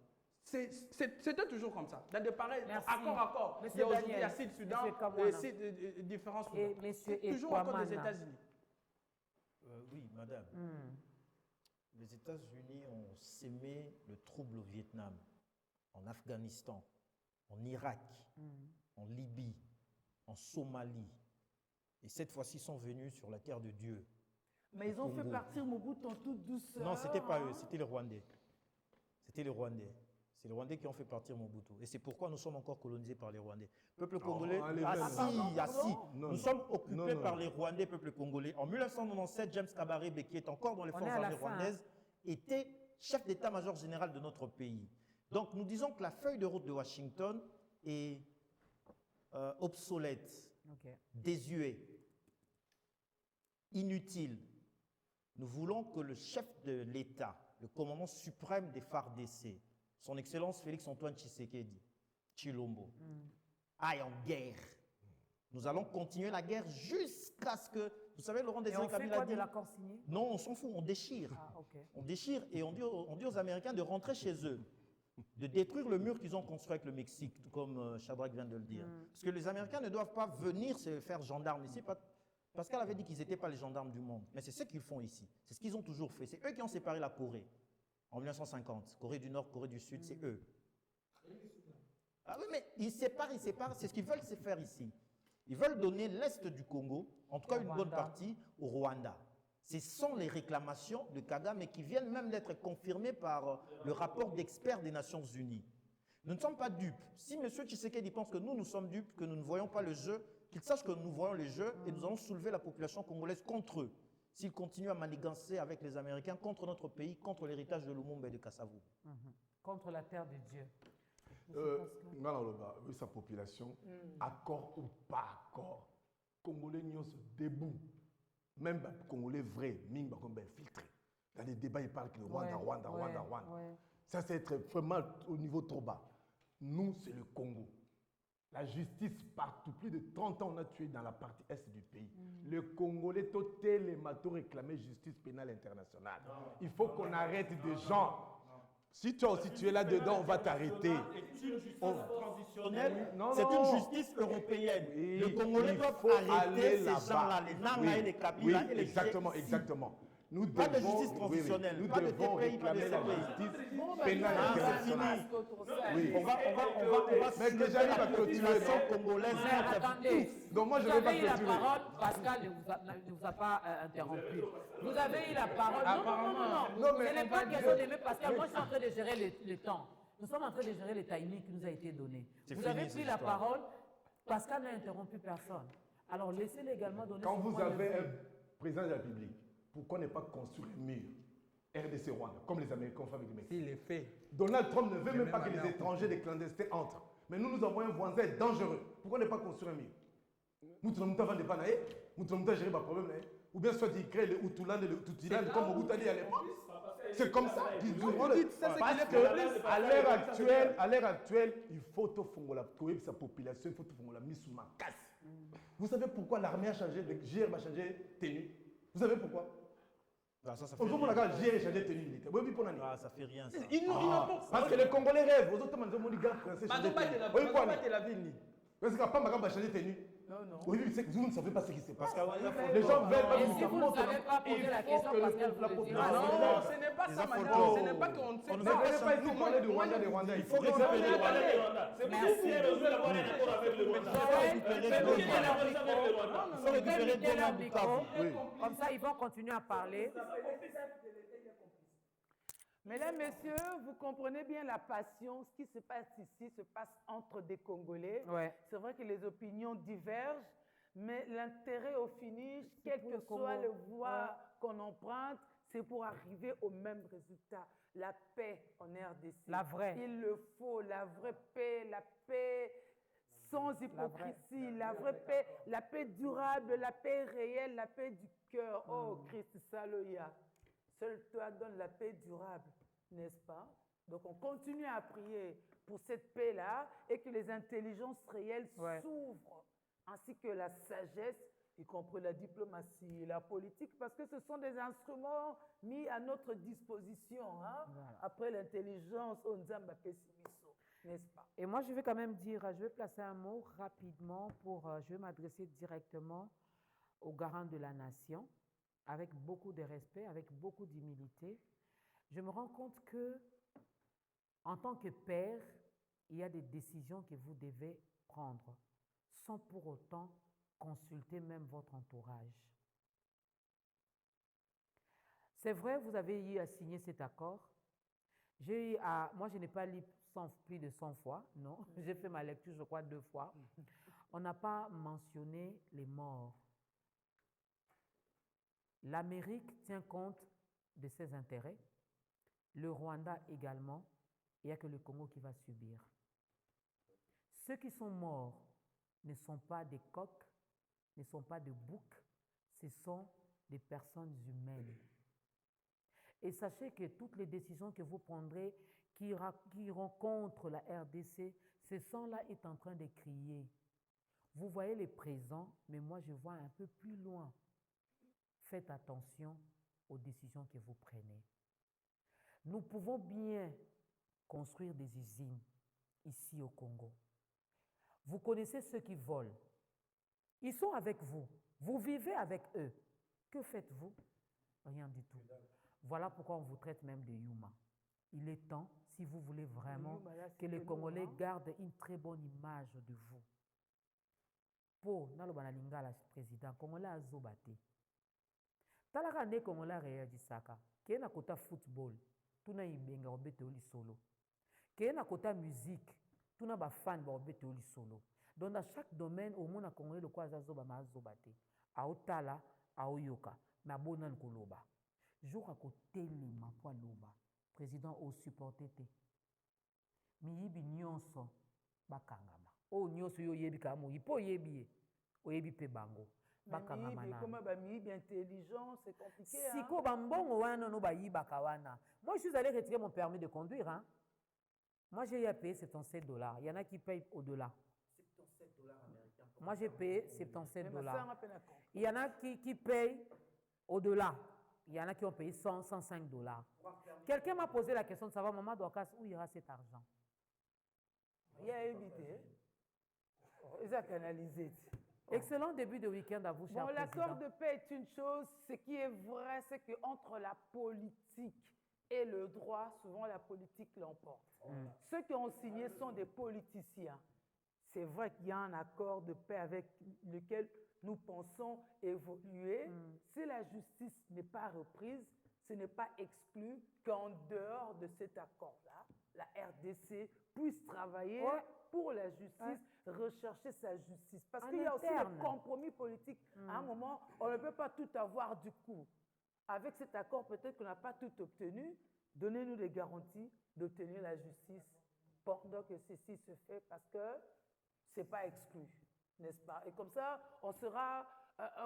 C'était toujours comme ça. Dans des pareils accords. Il y a aujourd'hui la Sud-Soudan et différents Soudans. C'est toujours encore des États-Unis. Oui, madame. Les États-Unis ont sémé le trouble au Vietnam, en Afghanistan, en Irak, en Libye, en Somalie. Et cette fois-ci, ils sont venus sur la terre de Dieu. Mais ils ont fait partir Mobutu en toute douceur. Non, ce n'était pas eux, c'était les Rwandais. C'était les Rwandais. C'est les Rwandais qui ont fait partir Mobutu. Et c'est pourquoi nous sommes encore colonisés par les Rwandais. Peuple congolais, nous sommes occupés par les Rwandais, peuple congolais. En 1997, James Kabarebe, qui est encore dans les forces armées rwandaises, était chef d'état-major général de notre pays. Donc nous disons que la feuille de route de Washington est obsolète, désuète, inutile. Nous voulons que le chef de l'État, le commandant suprême des FARDC, son Excellence Félix-Antoine Tshisekedi, Tshilombo, aille en guerre. Nous allons continuer la guerre jusqu'à ce que, vous savez, Laurent Désiré Kabila dit... l'accord signé? Non, on s'en fout, on déchire. On déchire et on dit aux Américains de rentrer chez eux, de détruire le mur qu'ils ont construit avec le Mexique, tout comme Shadrach vient de le dire. Parce que les Américains ne doivent pas venir se faire gendarmes ici, parce qu'elle avait dit qu'ils n'étaient pas les gendarmes du monde. Mais c'est ce qu'ils font ici. C'est ce qu'ils ont toujours fait. C'est eux qui ont séparé la Corée en 1950. Corée du Nord, Corée du Sud, c'est eux. Ah oui, mais ils séparent. C'est ce qu'ils veulent se faire ici. Ils veulent donner l'Est du Congo, en tout cas une bonne partie, au Rwanda. Ce sont les réclamations de Kagame qui viennent même d'être confirmées par le rapport d'experts des Nations Unies. Nous ne sommes pas dupes. Si M. Tshisekedi pense que nous sommes dupes, que nous ne voyons pas le jeu, qu'il sache que nous voyons les jeux et nous allons soulever la population congolaise contre eux. S'ils continuent à manigancer avec les Américains contre notre pays, contre l'héritage de Lumumba et de Kassavou. Contre la terre de Dieu. Oui, sa population, accord ou pas accord, Congolais n'y se debout. Même les Congolais vrais, Ming Bakombe filtré. Dans les débats, ils parlent que le Rwanda. Ça, c'est être vraiment au niveau trop bas. Nous, c'est le Congo. La justice partout, plus de 30 ans, on a tué dans la partie est du pays. Le Congolais, tout les matos réclamé justice pénale internationale. Il faut qu'on arrête des gens. Si toi aussi tu es là-dedans, on va t'arrêter. C'est une justice transitionnelle, c'est une justice européenne. Oui, le Congolais doit arrêter ces gens-là, les Nanga et les Kabila et les exactement. Nous pas de justice transitionnelle, nous pas de devons réclamer la justice pénale internationale. Oui. On va mais que j'arrive à clôturer. Congolaise. Attendez, donc moi je vous vais pas avez eu la clôturer. parole, Pascal ne vous a pas interrompu. Vous avez eu la parole. Non, ce n'est pas question d'aimer Pascal. Moi je suis en train de gérer le temps. Nous sommes en train de gérer le timing qui nous a été donné. Vous avez pris la parole, Pascal n'a interrompu personne. Alors laissez-le également donner. Quand vous avez un président de la République, pourquoi ne pas construire un mur RDC Rwanda, comme les Américains ont fait avec le Mexique? Il est fait. Donald Trump ne veut même pas que les étrangers, les clandestins entrent. Mais nous envoyons un voisin dangereux. Pourquoi ne pas construire un mur? Nous ne pas de panaï, nous ne gérer pas problème. Ou bien soit il crée le Hutuland et le Tutiland comme Mobutu a dit à l'époque. C'est comme ça qu'ils disent. Parce qu'à l'heure actuelle, il faut tout faire sa population, il faut tout faire la mise sous ma casse. Vous savez pourquoi l'armée a changé, le GR va changer de tenue? Vous savez pourquoi? Ça fait rien. Ça fait rien. Parce que les Congolais rêvent. Aux autres, ils ont dit Parce que pas de la ville. Parce que pas changer de tenue. Non, non. Oui, c'est que vous ne savez pas ce qui se passe. Parce qu'avant, il a Les gens veulent pas Et que si vous ne savez pas poser la question, parce qu'elle vous le dit. Ah non, ce n'est pas Les ça, affaires madame. de- Ce n'est pas qu'on ne sait On ne pas. veut pas ici parler de Rwanda, des Rwandais. Il faut récupérer récupérer le les Rwanda. Rwandais. C'est vous qui avez besoin d'avoir un accord avec le Rwanda. récupérer le Rwanda. Il faut récupérer Mettez leur Donald micro. Bukavu. Oui. Comme ça, ils vont continuer à parler. Mesdames, Messieurs, vous comprenez bien la passion. Ce qui se passe ici se passe entre des Congolais. Ouais. C'est vrai que les opinions divergent, mais l'intérêt au finish, quelle pour que le Congo. soit le voie qu'on emprunte, c'est pour arriver au même résultat. La paix en RDC. La vraie. Il le faut, la vraie paix, la paix sans hypocrisie, la vraie paix, la paix durable, la paix réelle, la paix du cœur. Oh Christ, Saloya. Seul toi donne la paix durable, n'est-ce pas? Donc on continue à prier pour cette paix-là et que les intelligences réelles s'ouvrent, ainsi que la sagesse, y compris la diplomatie et la politique, parce que ce sont des instruments mis à notre disposition. Hein? Voilà. Après l'intelligence, on nzamba pessimiso, n'est-ce pas? Et moi, je vais quand même dire, je vais placer un mot rapidement je vais m'adresser directement au garant de la nation, avec beaucoup de respect, avec beaucoup d'humilité. Je me rends compte que, en tant que père, il y a des décisions que vous devez prendre, sans pour autant consulter même votre entourage. C'est vrai, vous avez eu à signer cet accord. Moi, je n'ai pas lu plus de 100 fois, non. J'ai fait ma lecture, je crois, 2 fois. On n'a pas mentionné les morts. L'Amérique tient compte de ses intérêts. Le Rwanda également. Il n'y a que le Congo qui va subir. Ceux qui sont morts ne sont pas des coqs, ne sont pas des boucs, ce sont des personnes humaines. Et sachez que toutes les décisions que vous prendrez qui iront contre la RDC, ce sang-là est en train de crier. Vous voyez les présents, mais moi je vois un peu plus loin. Faites attention aux décisions que vous prenez. Nous pouvons bien construire des usines ici au Congo. Vous connaissez ceux qui volent. Ils sont avec vous. Vous vivez avec eux. Que faites-vous? Rien du tout. Voilà pourquoi on vous traite même de Yuma. Il est temps, si vous voulez vraiment que les Congolais gardent une très bonne image de vous. Pour Nalobana Lingala, président, Congolais a zobaté. Talaka ne Congolais réagissaka. Qui na kota football, tuna ibenga obete oli solo. Qui na kota musique, tuna ba fan ba obete oli solo. Donc dans chaque domaine, au monde Congolais le quoi zoba ma zobate. Aotala, aoyoka, na bonan koloba. Jour à côté ma po loba. Président au supporté te. Miyibi nyonso bakangama. O nyonso yo yebi ka mo ipo yebi e. O yebi pe bango. Bakangama na. Comment miyibi intelligent, c'est compliqué. Siko bambongo wana no bayibaka wana. Moi je suis allé retirer mon permis de conduire hein. Moi j'ai payé $77. Il y en a qui payent au-delà. $77 américains. Moi j'ai payé $77. Il y en a qui payent au-delà. Il y en a qui ont payé $100, $105. Quelqu'un m'a posé la question de savoir, maman Dorcas, où ira cet argent? Il a évité. Ils ont canalisé. Excellent début de week-end à vous, cher Bon, président. l'accord de paix est une chose. Ce qui est vrai, c'est qu'entre la politique et le droit, souvent la politique l'emporte. Ceux qui ont signé sont des politiciens. C'est vrai qu'il y a un accord de paix avec lequel nous pensons évoluer. Si la justice n'est pas reprise, ce n'est pas exclu qu'en dehors de cet accord-là, la RDC puisse travailler pour la justice, rechercher sa justice. Parce qu'il y a aussi le compromis politique. À un moment, on ne peut pas tout avoir du coup. Avec cet accord, peut-être qu'on n'a pas tout obtenu. Donnez-nous des garanties d'obtenir la justice pendant que ceci se fait, parce que ce n'est pas exclu, n'est-ce pas? Et comme ça, on sera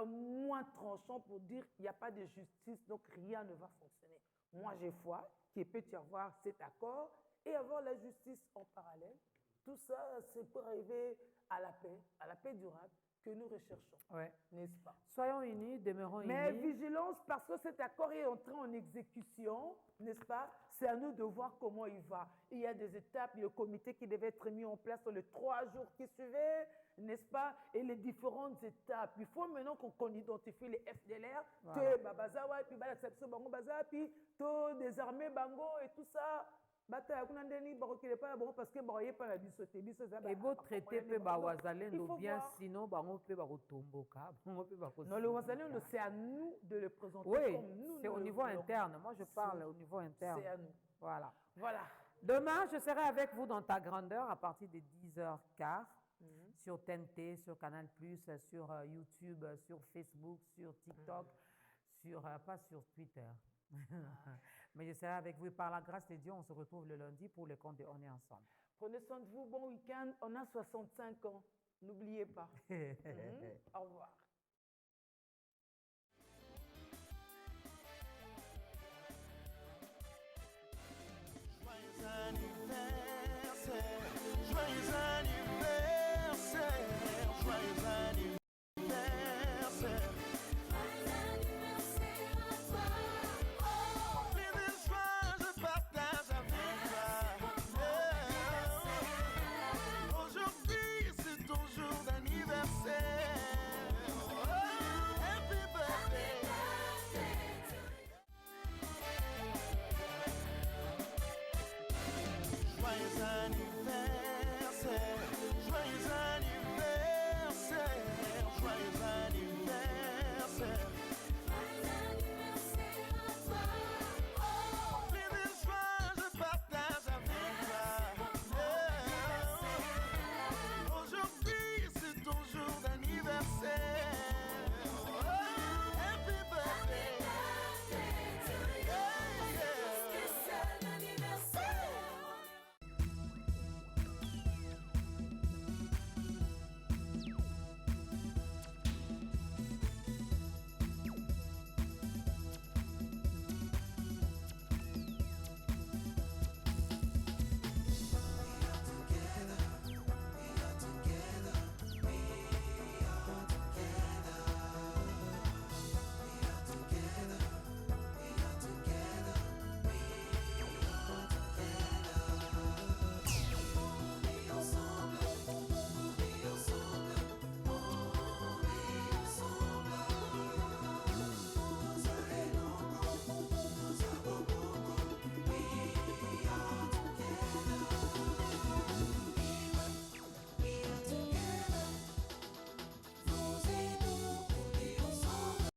moins tranchant pour dire qu'il n'y a pas de justice, donc rien ne va fonctionner. Moi, j'ai foi qu'il peut y avoir cet accord et avoir la justice en parallèle. Tout ça, c'est pour arriver à la paix durable que nous recherchons, Ouais. n'est-ce pas? Soyons unis, demeurons Mais unis. vigilance, parce que cet accord est entré en exécution, n'est-ce pas? C'est à nous de voir comment il va. Il y a des étapes, le comité qui devait être mis en place dans les 3 jours qui suivaient, n'est-ce pas? Et les différentes étapes. Il faut maintenant qu'on identifie les FDLR, Voilà. que Babazawa, puis Balaksepiso Bango Baza, puis tout désarmer Bango et tout ça. Bata kuna ndeni barokele pa bango parce que baroye pa la biso te biso za Et beau traité pe ba wazalendo faut bien, voir. sinon bango pe ba kotomboka, bango pe ba Non, le Wazalendo, c'est à nous de le présenter Oui, comme nous. c'est nous au le niveau voulons. interne. Moi, je parle au niveau interne. C'est à nous. Voilà. Voilà. Demain, je serai avec vous dans ta grandeur à partir de 10h15 sur TNT, sur Canal+, sur YouTube, sur Facebook, sur TikTok, sur, pas sur Twitter. Mais je serai avec vous et par la grâce de Dieu, on se retrouve le lundi pour le compte de On est ensemble. Prenez soin de vous. Bon week-end. On a 65 ans. N'oubliez pas. Au revoir. Joyeux anniversaire, joyeux anniversaire. Plein de joie, je partage avec toi. Aujourd'hui, c'est ton jour d'anniversaire. Happy birthday. Joyeux anniversaire, joyeux anniversaire, joyeux anniversaire.